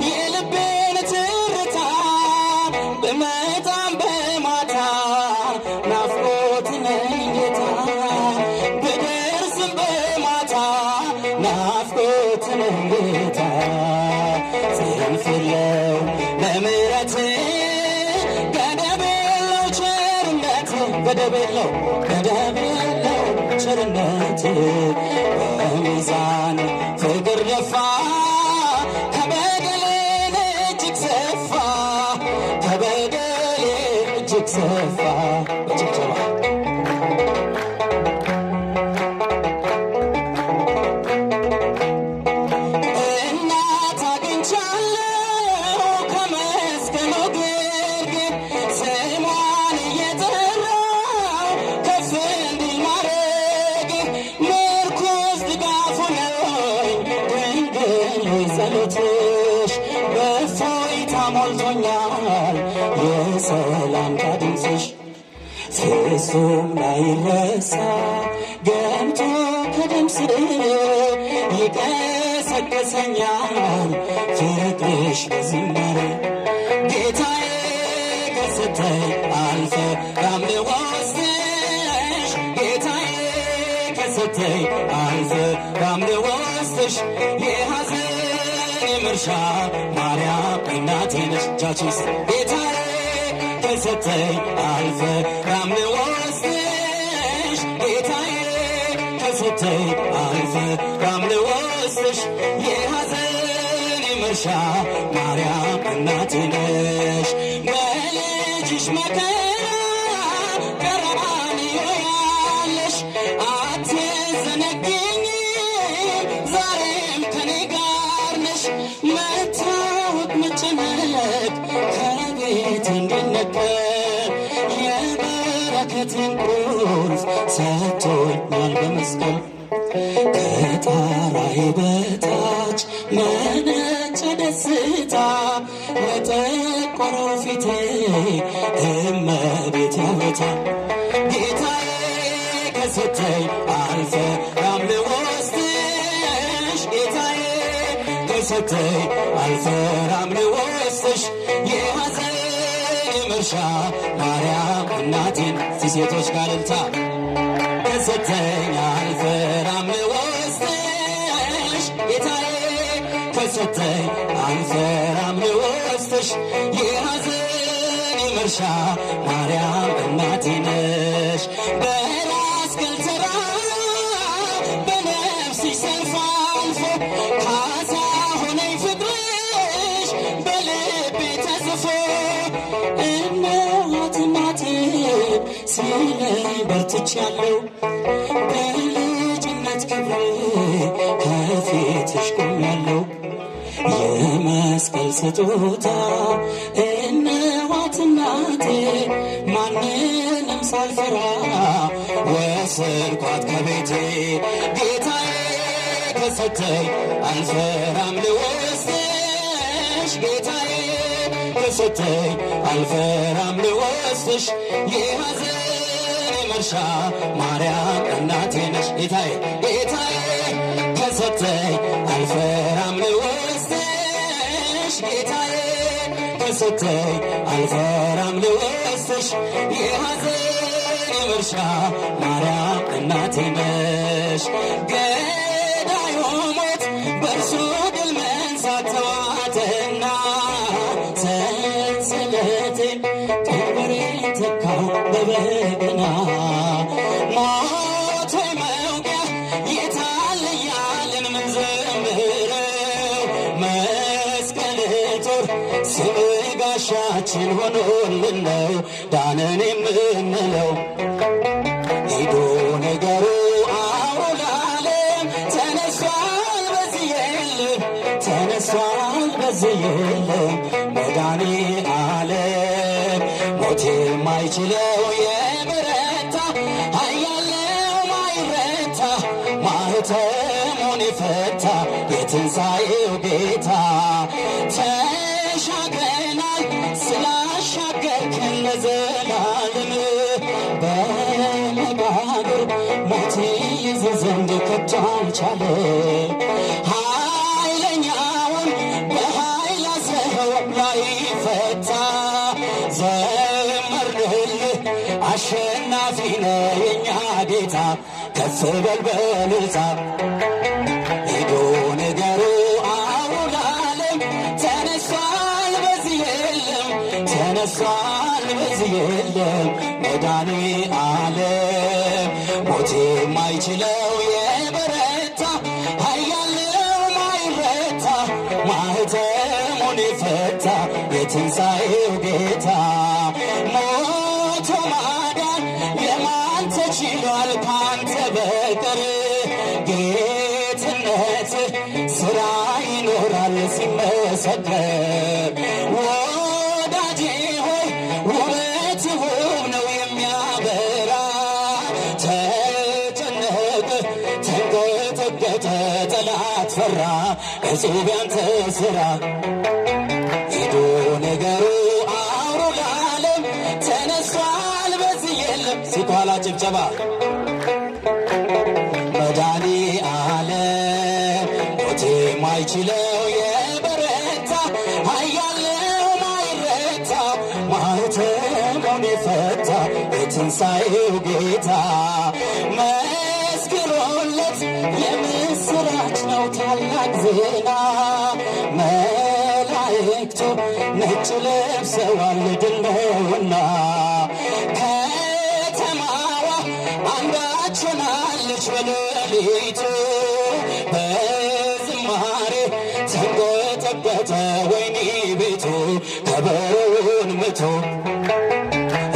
የልቤን ትርታ ብመጣም በማታ ናፍቆት ነኝ ጌታ ብደርስም በማታ ናፍቆት ነኝ ጌታ ጽንፍ የለው ለምሕረት ገደብ የለው ቸርነት ገደብ የለው ቸርነት በሚዛን ፍቅር ደፋ ከበደሌ እጅግ ሰፋ ከበደሌ እጅግ ሰፋ በጭብጨባ እናት አግኝቻለሁ ከመስቀሉ ግርጌ ስሟን እየጠራሁ ከፍ እንዲል ማረጌ ምርኩዝ ድጋፍ ሆነኝ ድንግል ሆይ ጸሎትሽ በእፎይታ ሞልቶኛል የሰላምታ ድምፅሽ ፍጹም ላይረሳ ገብቶ ከደም ስር ይቀሰቅሰኛል ፍቅርሽ በዝማሬ ጌታዬ ከሰጠኝ አልፈራም ልወስድሽ ጌታዬ ከሰጠኝ አልፈራም ልወስድሽ የሐዘኔ መርሻ ማርያም እናቴ ነሽ እጃችን ጌታዬ ከሰጠኝ አልፈራም ልወስድሽ ጌታዬ ከሰጠኝ አልፈራም ልወስድሽ የሐዘኔ መርሻ ማርያም እናቴ ነሽ በልጅሽ መከራ ቀራንዮ ያለሽ አትዘነጊኝ ዛሬም ከኔ ጋር ነሽ መታወቅ መጨነቅ ከቤት እንዲነቀል የበረከትን ቁልፍ ሰጥቶኛል በመስቀል ከጣራዬ በታች መነጨ ደስታ ለጠቆረው ፊቴ እመቤቴ ውበታ ጌታዬ ከሰጠኝ አልፈራም ልወስድሽ ጌታዬ ከሰጠኝ አልፈራም ልወስድሽ የሐዘኔ መርሻ ማርያም እናቴን ሴቶች ጋር እልልታ ከሰጠኝ አልፈራም ልወስድሽ ጌታዬ ከሰጠኝ አልፈራም ልወስድሽ የሐዘኔ መርሻ ማርያም እናቴ ነሽ በራስ ቅል ተራራ በነፍስሽ ሰልፍ አልፎ ካሳ ሆነኝ ፍቅርሽ በልቤ ተጽፎ እናት እናቴ ሲለኝ በርትቻለሁ በልጅነት ክብሬ ከፊትሽ ቆሜያለሁ የመስቀል ስጦታ እነኋት እናቴ ማንንም ሳልፈራ ወሰድኳት ከቤቴ ጌታዬ ከሰጠኝ አልፈራም ልወስድሽ ጌታዬ ከሰጠኝ አልፈራም ልወስድሽ የሐዘኔ መርሻ ማርያም እናቴ ነሽ ጌታዬ ከሰጠኝ አልፈራም ልወስድሽ ጌታዬ ከሰጠኝ አልፈራም ልወስድሽ የሐዘኔ መርሻ ማርያም እናቴ ነሽ ገዳዩ ሞት በእርሱ ድል መንሳት ተዋትና ሰንሰለቴን ቀንበሬን ተካው በበገና ሞት ሆይ መውጊያ የታለ እያልን ምንዘምረው መስቀል ጦር ስም ጋሻችን ሆኖልን ነው ዳነን የምንለው። ሂዱ ንገሩ አውሩ ለዓለም ተነሷል በዚህ የለም ተነሷል በዚህ የለም መድኃኔዓለም። ሞት የማይችለው የበረታ ኃያል ነው ማይረታ ማኅተሙን የፈታ የትንሣኤው ጌታ። ተሻግረናል ስላሻገርከን ለዘላለም በመቃብር ሞት ይይዝ ዘንድ ከቶ አልቻለም። ኃይለኛውን በኃይል አስረኸው ላይፈታ ዘመርንልህ አሸናፊ ነህ የእኛ ጌታ ከፍ በል በእልልታ። ሂዱ ንገሩ አውሩ ለዓለም ተነሷል በዚህ የለም ተነሷል በዚህ የለም መድኃኔዓለም። ሞት የማይችለው የበረታ ኃያል ነው ማይረታ ማኅተሙን የፈታ የትንሣኤው ጌታ። ሞቶ ማዳን የማን ተችሏል ካንተ በቀር? ጌትነት ሥራ ይኖራል ሲመሰከር። ወዳጄ ሆይ ውበት ውብ ነው የሚያበራ። ተጨነቀ ተንቀጠቀጠ ጠላት ፈራ እጹብ ያንተ ሥራ። ሂዱ ንገሩ አውሩ ለዓለም ተነሷል በዚህ የለም ሲኳላ ጭብጨባ መድኃኔዓለም። ሞት የማይችለው የበረታ ኃያል ነው ማይረታ ማኅተሙን የፈታ የትንሣኤው ጌታ። መስክሮለት የምስራች ነው ታላቅ ዜና መላእክቱ ነጭ ለብሰዋል ድል ነውና። ከተማዋ አንዳች ሆናለች በሌሊቱ በዝማሬ ተንቀጠቀጠ ወይኒ ቤቱ ከበሮውን ምቶ።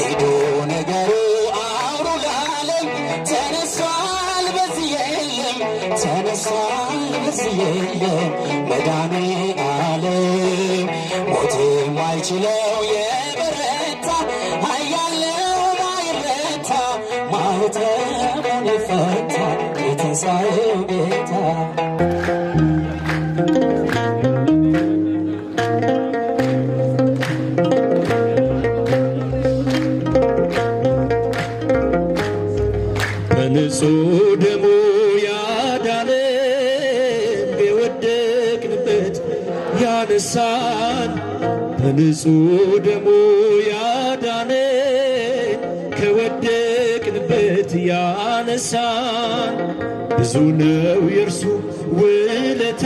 ሂዱ ንገሩ አውሩ ለዓለም ተነሷል በዚህ የለም ተነሷል በዚህ የለም መድኃኔዓለም። ሞት የማይችለው የበረታ ኃያል ነው ማይረታ ማኅተሙን የፈታ የትንሣኤው ጌታ። በንጹሕ ደሙ ያዳነን የወደቅንበት ያነሳን በንጹሕ ደሙ ያዳነን ከወደቅንበት ያነሳን ብዙ ነው የእርሱ ውለታ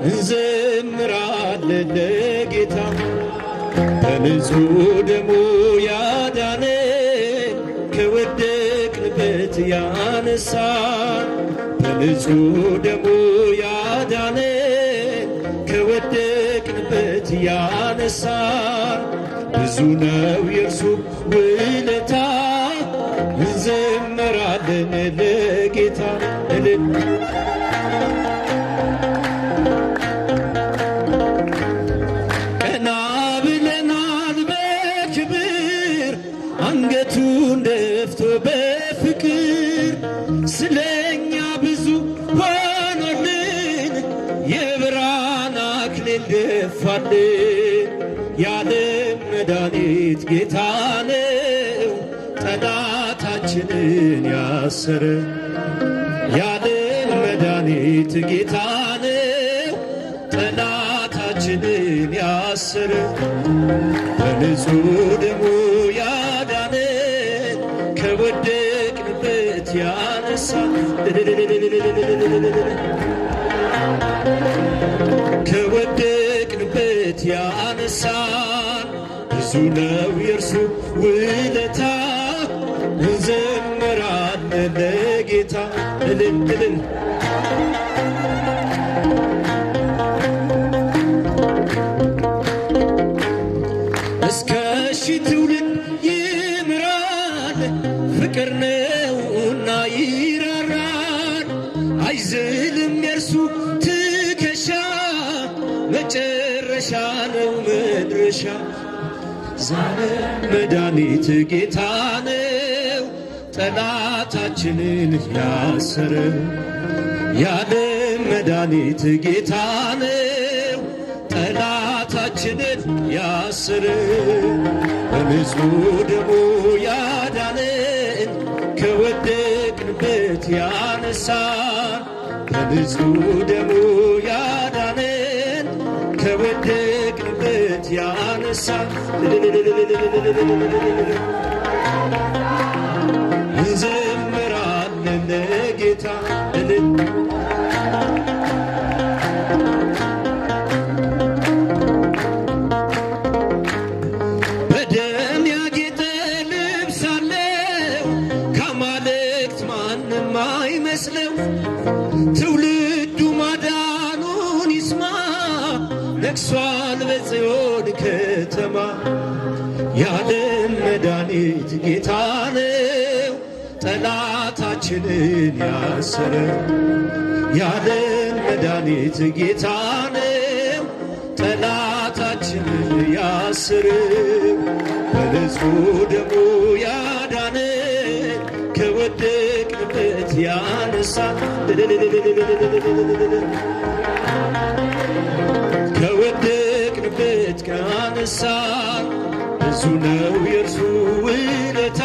እንዘምራለን ለጌታ። በንጹሕ ደሙ ያዳነን ከወደቅንበት ያነሳን በንጹሕ ደሙ ያዳነን ከወደቅንበት ያነሳን ብዙ ነው የእርሱ ውለታ እንዘምራለን ለጌታ። ቀና ብለናል በክብር አንገቱን ደፍቶ በፍቅር ስለኛ ብዙ ሆኖልን የብርሃን አክሊል ደፋልን። የዓለም መድኃኒት ጌታ ነው ጠላታችንን ያሰረ። የዓለም መድኃኒት ጌታ ነው ጠላታችንን ያሰረ። በንጹሕ ደሙ ያዳነን ከወደቅንበት ያነሳን ከወደቅንበት ያነሳን ብዙ ነው የእርሱ ውለታ እንዘምራለን ለጌታ። እልል ፍቅር ነውና ይራራል አይዝልም የእርሱ ትከሻ መጨረሻ ነው መድረሻ ዛሬ መድኃኒት ጌታ ነው ጠላታችንን ያሰረ ያለም መድኃኒት ጌታ ነው ጠላታችንን ያሰረ በንጹሕ ደሙ ያዳነን ከወደቅንበት ያነሳን በንጹሕ ደሙ ያዳነን ከወደቅንበት ያነሳን እንዘምራለን ለጌታ በደም ያጌጠ ልብስ አለው ከአማልክት ማንም አይመስለው ትውልዱ ማዳኑን ይስማ ነግሷል በጽዮን ከተማ ያለም መድኃኒት ጌታ ነው ጠላታችንን ያሰረ ያለም መድኃኒት ጌታ ነው ጠላታችንን ያሰረ በንጹሕ ደሙ ያዳነን ከወደቅንበት ያነሳን ከወደቅንበት ካነሳን ብዙ ነው የእርሱ ውለታ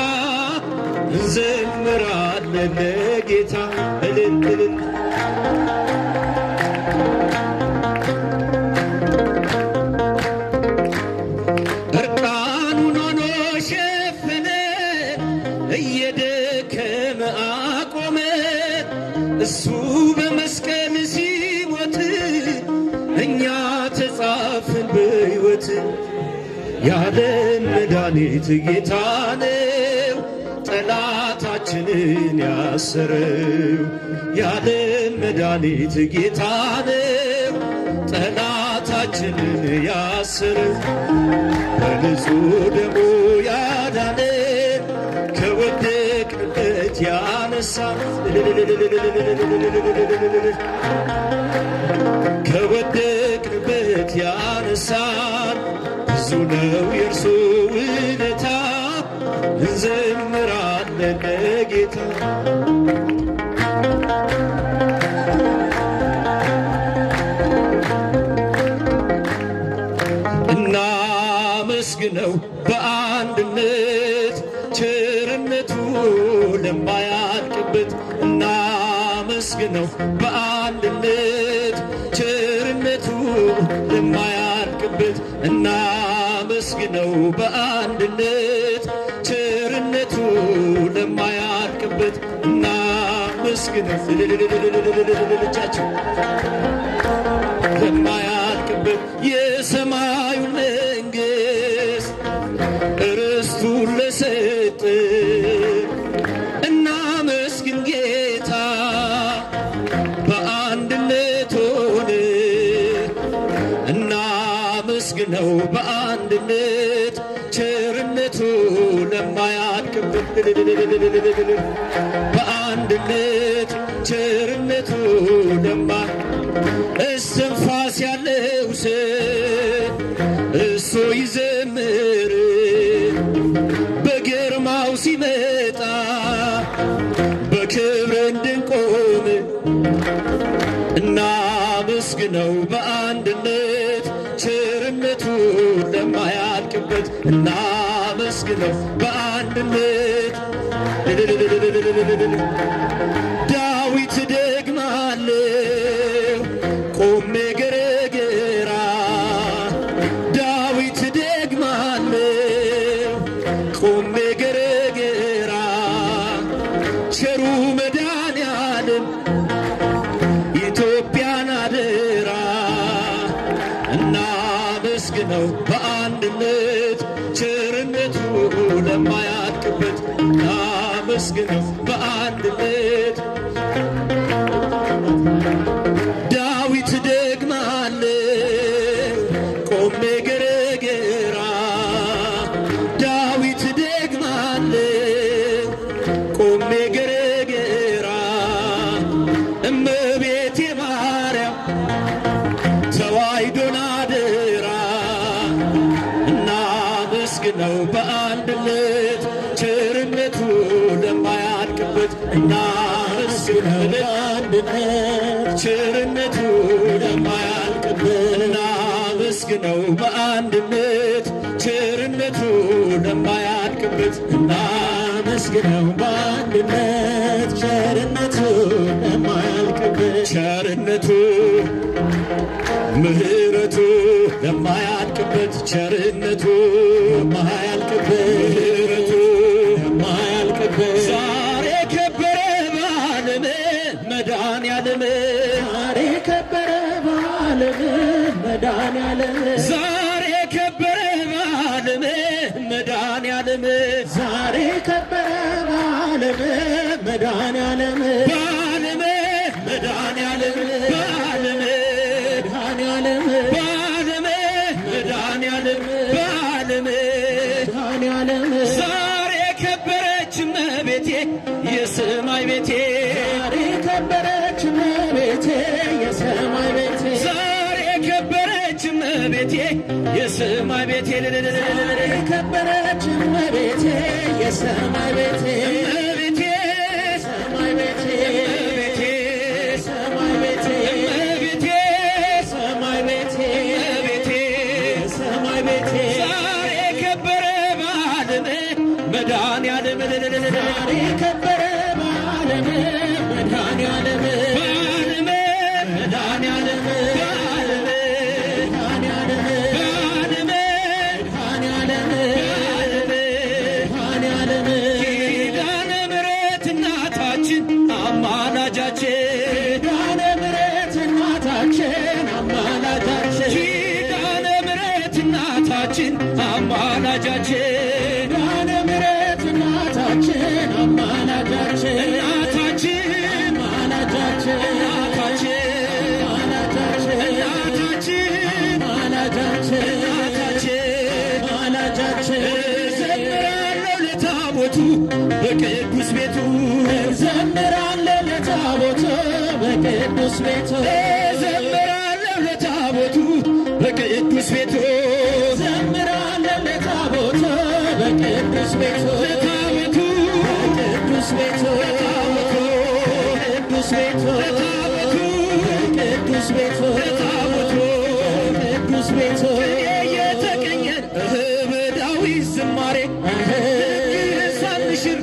እንዘምራለን ለጌታ እልል እልል እርቃኑን ሆኖ ሸፈነን እየደከመ አቆመን እሱ በመስቀል ሲሞት እኛ ተጻፍን በሕይወት ያለም መድኃኒት ጌታ ነው ጠላታችንን ያሰረው ያለም መድኃኒት ጌታ ነው ጠላታችንን ያሰረው በንጹሕ ደሙ ያዳነን ከወደቅንበት ያነሳን ከወደቅንበት ያነሳን ብዙ ነው የእርሱ ውለታ እንዘምራለን ለጌታ እናመስግነው በአንድነት ቸርነቱ ለማያልቅበት እናመስግነው በአንድነት ቸርነቱ ለማያልቅበት እናመስግነው በአንድነት ቸርነቱ ለማያልቅበት እናመስግነው ልልልልልልልልልልቻቸው ለማያልቅበት የሰማዩን መንግሥት ርስቱን ለሰጠ እናመስግን ጌታ በአንድነት ሆነ እናመስግነው በአንድነት ቸርነቱ ለማያልቅበት በአንድነት ቸርነቱ እስትንፋስ ያለው ሰው እሱ ይዘምር በግርማው ሲመጣ በክብር እንድንቆም እናመስግነው በአንድነት ቸርነቱ ለማያልቅበት እናመስግነው በአንድነት ዳዊት ደግማለሁ ቆሜ ገረገራ ዳዊት ደግማለሁ ቆሜ ገረገራ ቸሩ መድኃኔዓለም ኢትዮጵያን አደራ እናመስግነው በአንድነት ቸርነቱ ለማያልቅበት እናመስግነው በአንድነት ዳዊት ደግማለሁ ቆሜ ገረገራ ዳዊት ደግማለሁ እሜ ገረገራ እመቤቴ ማርያም ተዋሕዶን አደራ እናመስግነው በአንድነት ቸርነቱ ለማያልቅበት እናመስግነው በአንድነት ቸርነቱ ለማያልቅበት እናመስግነው በአንድነት ቸርነቱ ለማያልቅበት እናመስግነው በአንድነት ቸርነቱ ለማያልቅበት ቸርነቱ ምሕረቱ ለማያልቅበት ቸርነቱ ለማያልቅበት ምሕረቱ ለማያልቅበት ዛሬ ከበረ በዓለም መድኃኔዓለም ዛሬ ከበረ በዓለም መድኃኔዓለም ዛሬ ከበረ በዓለም መድኃኔዓለም ዛሬ ከበረ በዓለም መድኃኔዓለም በዓለም መድኃኔዓለም በዓለም መድኃኔዓለም ዛሬ ከበረች እመቤቴ የሰማይ ቤቴ ዛሬ ከበረች እመቤቴ የሰማይ ቤቴ ዛሬ ከበረች እመቤቴ የሰማይ ቤቴ ዛሬ ከበረች እመቤቴ የሰማይ ቤቴ እመቤቴ ሰማይ ቤቴ እመቤቴ ሰማይ ቤቴ እመቤቴ ሰማይ ቤቴ እመቤቴ ሰማይ ቤቴ ዛሬ ከበረ በዓለም መድኃኔዓለም ዛሬ ከበረ በዓለም መድኃኔዓለም በዓለም መድኃኔዓለም በዓለም መድኃኔዓለም በዓለም መድኃኔዓለም መድኃኔዓለም ኪዳነ ምሕረት እናታችን አማላጃችን ኪዳነ ምሕረት እናታችን አማላጃችን ኪዳነ ምሕረት እናታችን አማላጃችን ኪዳነ ምሕረት እናታችን አማላጃችን እናታችን አማላጃችን እናታችን አማላጃችን እናታችን አማላጃችን ዘምራለሁ ለታቦቱ በቅዱስ ቤቱ ዘምራለሁ ለታቦቱ በቅዱስ ቤቱ ዘምራለሁ ለታቦቱ በቅዱስ ቤቱ ዘምራለሁ ለታቦቱ በቅዱስ ቤቱ ለታቦቱ በቅዱስ ቤቱ ለታቦቱ ቅዱስ ቤቱ ለታቦቱ ቅዱስ ቤቱ ለታቦቱ ቅዱስ ቤቱ የተቀኘን በዳዊት ዝማሬ ሳንሽር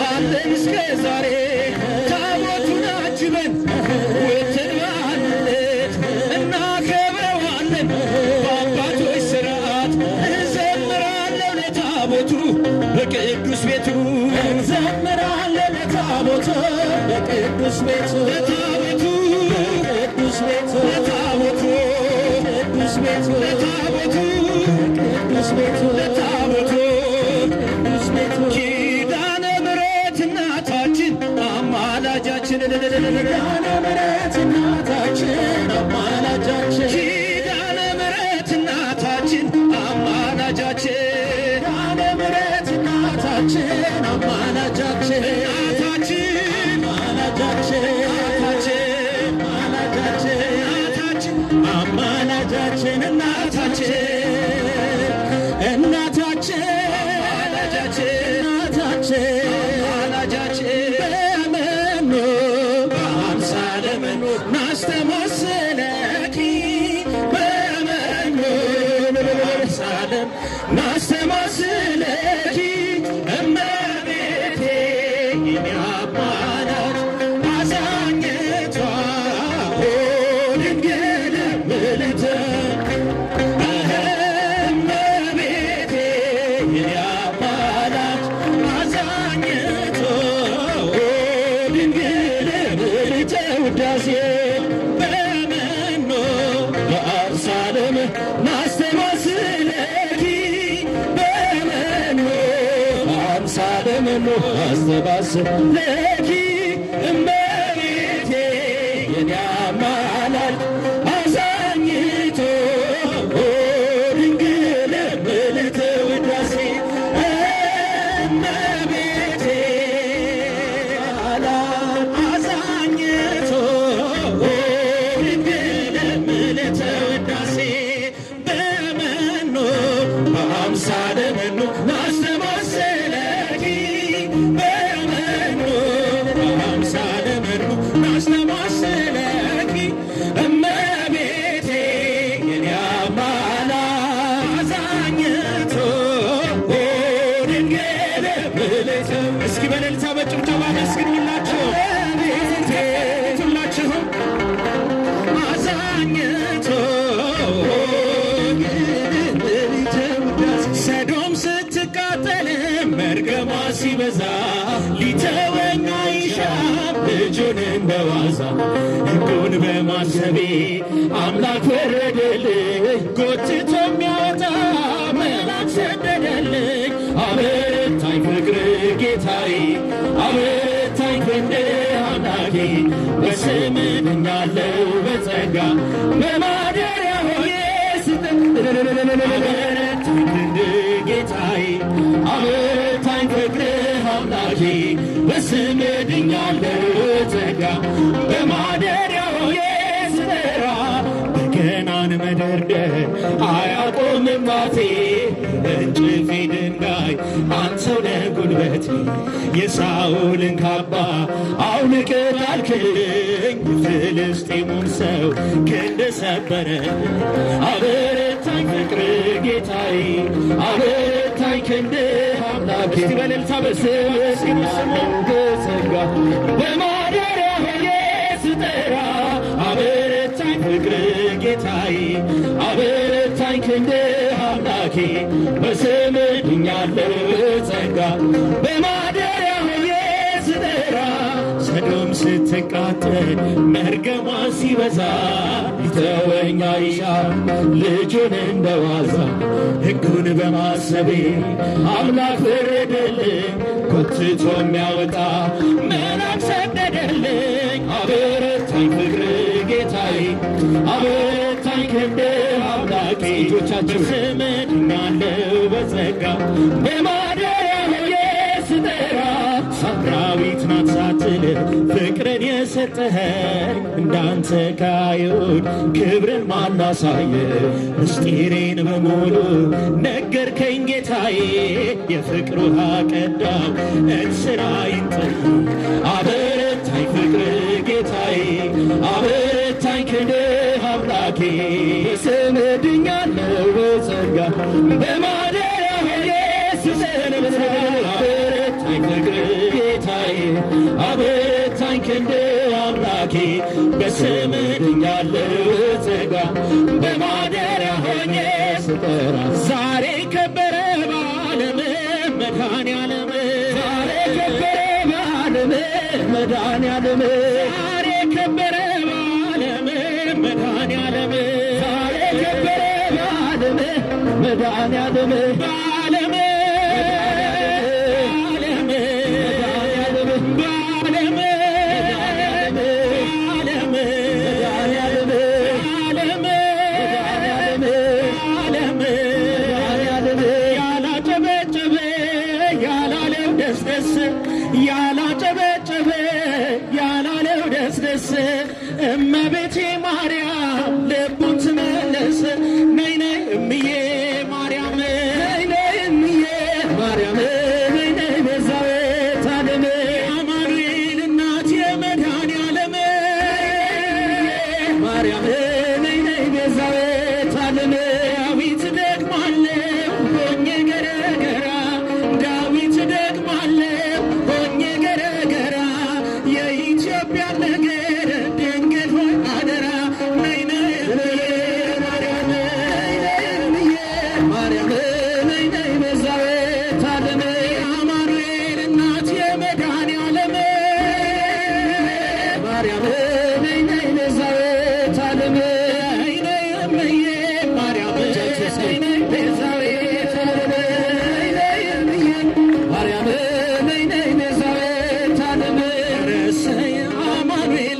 አለን እስከ ዛሬ ታቦቱን አጅበን ወተን በአንድነት እናከብረዋለን በአባቶች ሥርዓት እንዘምራለን ለታቦቱ በቅዱስ ቤቱ እንዘምራለን ለታቦቱ በቅዱስ ቤቱ ለታቦቱ ቅዱስ ቤቱ ለታቦቱ ቅዱስ ቤቱ ለታቦቱ ቅዱስ ቤቱ ለታቦቱ ቅዱስ ቤቱ ኪዳነ ምሕረት እናታችን አማላጃችን ኪዳነ ምሕረት እናታችን አማላጃችን ኪዳነ ምሕረት እናታችን አማላጃችን ኪዳነ ምሕረት እናታችን አማላጃችን እናታችን አማላጃችን እናታችን አማላጃችን እናታችን እናታችን እናታችን በመኑ በአምሳለ መኑ ናስተማስለኪ በመኑ በአምሳለ ናስተማስለኪ እመቤቴ የኔ አማላጅ አዛኝቷ ድንግል ምልዕተ እመቤቴ የኔ አማላጅ አዛኝቷ ድንግል ምልዕተ ውዳሴ በመኑ በአምሳለም ናስተማስለኪ በመኑ በአምሳለም ናስተማስለኪ እመቤቴ የኔ አማላጅ አዛኝቶ ድንግል ምልዕተ ውዳሴ እመቤቴ ልጁን እንደዋዛ ሕጉን በማሰቤ አምላክ ወረደልኝ ጎትቶ የሚያወጣ መልአክ ሰደደልኝ። አበረታኝ ፍቅር ጌታዬ አበረታኝ ክንድህ አምላኬ በስምህ ድኛለሁ በጸጋ በማደሪያ ሆኜ አበረታኝ ክንድህ ጌታዬ አበረታኝ ፍቅርህ አምላኬ በስምህ ድኛለሁ በጸጋ በማደሪያ ሆኜ ስጠራ በገናን መደርደር አያቆምም አፌ እንጭፌ ድንጋይ አንተው ነህ ጉልበቴ የሳኦልን ካባ አውልቀህ ጣልክልኝ ፍልስጤሙን ሰው ክንድ ሰበረ። አበረታኝ ፍቅርህ ጌታዬ አበረታኝ ክንድህ አምላኬ በእልልታ በስምህ በጸጋ በማደሪያ ሆኜ ስጠራ አበረታኝ ፍቅርህ ጌታዬ አበረታኝ ክንድህ አምላኬ በስምህ ድኛለሁ በጸጋ በማደሪያ ሆኜ ስጠራ ሰዶም ስትቃጠል መርገሟ ሲበዛ ሊተወኝ አይሻም ልጁን እንደዋዛ ሕጉን በማሰቤ አምላክ ፈረደልኝ ጎትቶ የሚያወጣ መልአክ ሰደደልኝ። አበረታኝ ፍቅርህ ጌታዬ አበረታኝ ክንድህ አምላኬ በስምህ ድኛለሁ በጸጋ በማደሪያ ሆኜ ስጠራ ሳምራዊት ናት ሳትል ፍቅርን የሰጠኸኝ እንዳንተ ከአይሁድ ክብርን ማን አሳየ? ምስጢሬን በሙሉ ነገርከኝ ጌታዬ የፍቅር ውሃ ቀዳው እንስራዬን ጥል አበረታኝ ፍቅርህ ጌታዬ አበረታኝ ክንድህ አምላኬ በስምህ ድኛለሁ በጸጋ በማደሪያ ሆኜ ስሰንብት አበረታኝ ፍቅርህ ጌታዬ አበረታኝ ክንድህ አምላኬ በስምህ ድኛለሁ በጸጋ በማደሪያ ሆኜ ስጠራ ዛሬ ከበረ በዓለም መድኃኔዓለም ዛሬ ከበረ በዓለም መድኃኔዓለም ዛሬ ከበረ በዓለም መድኃኔዓለም ዛሬ ከበረ በዓለም መድኃኔዓለም በዓለም ያላጨበጨበ ያላለው ደስደስ እመቤቴ ማርያም ልቡን ትመልስ። ነይ ነይ እምዬ ማርያም ነይ ነይ እምዬ ማርያም ነይ ነይ ቤዛዊተ ዓለም የአማኑኤል እናት የመድኃኔዓለም ማርያም ነይ ነይ ቤዛዊተ ዓለም ዳዊት ደግማለሁ ሆኜ ገረገራ ዳዊት ደግማለሁ ሆኜ ገረገራ የኢትዮጵያ ነገር ድንግል ሆይ አደራ ነይ ነይ ማርያም ነይ ነይ እምዬ ማርያም ነይ ነይ ቤዛዊተ ዓለም የአማኑኤል እናት የመድኃኔዓለም ማርያም ነይ ነይ ቤዛዊተ ዓለም ነይ ነይ እምዬ ማርያም ነይ ነይ ቤዛዊተ ዓለም ነይ ነይ እምዬ ማርያም ነይ ነይ ቤዛዊተ ዓለም ረሰየ አማኑኤል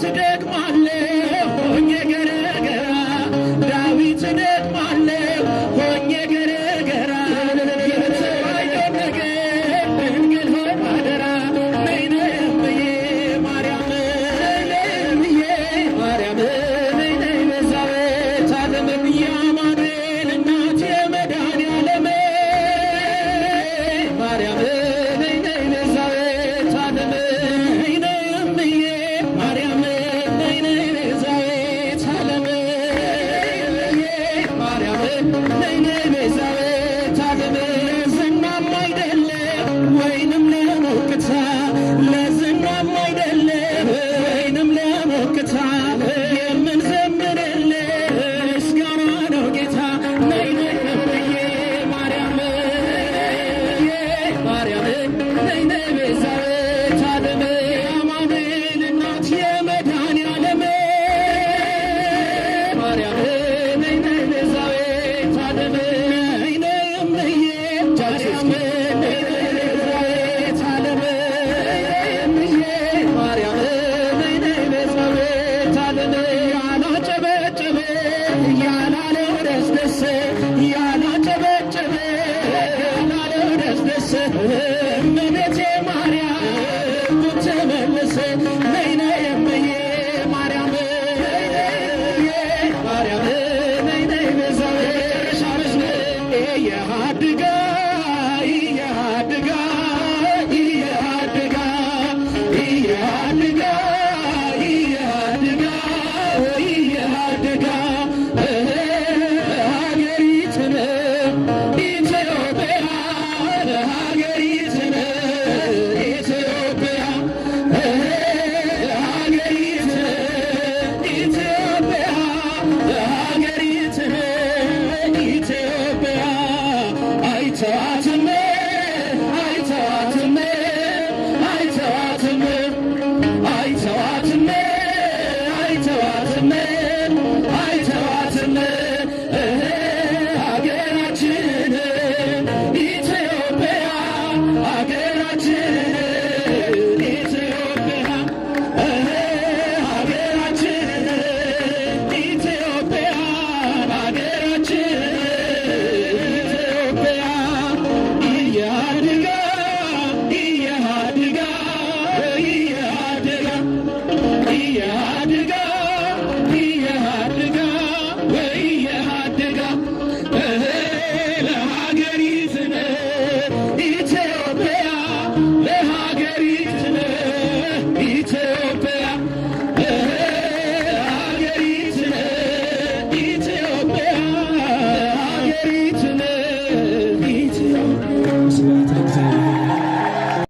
ትደግማለህ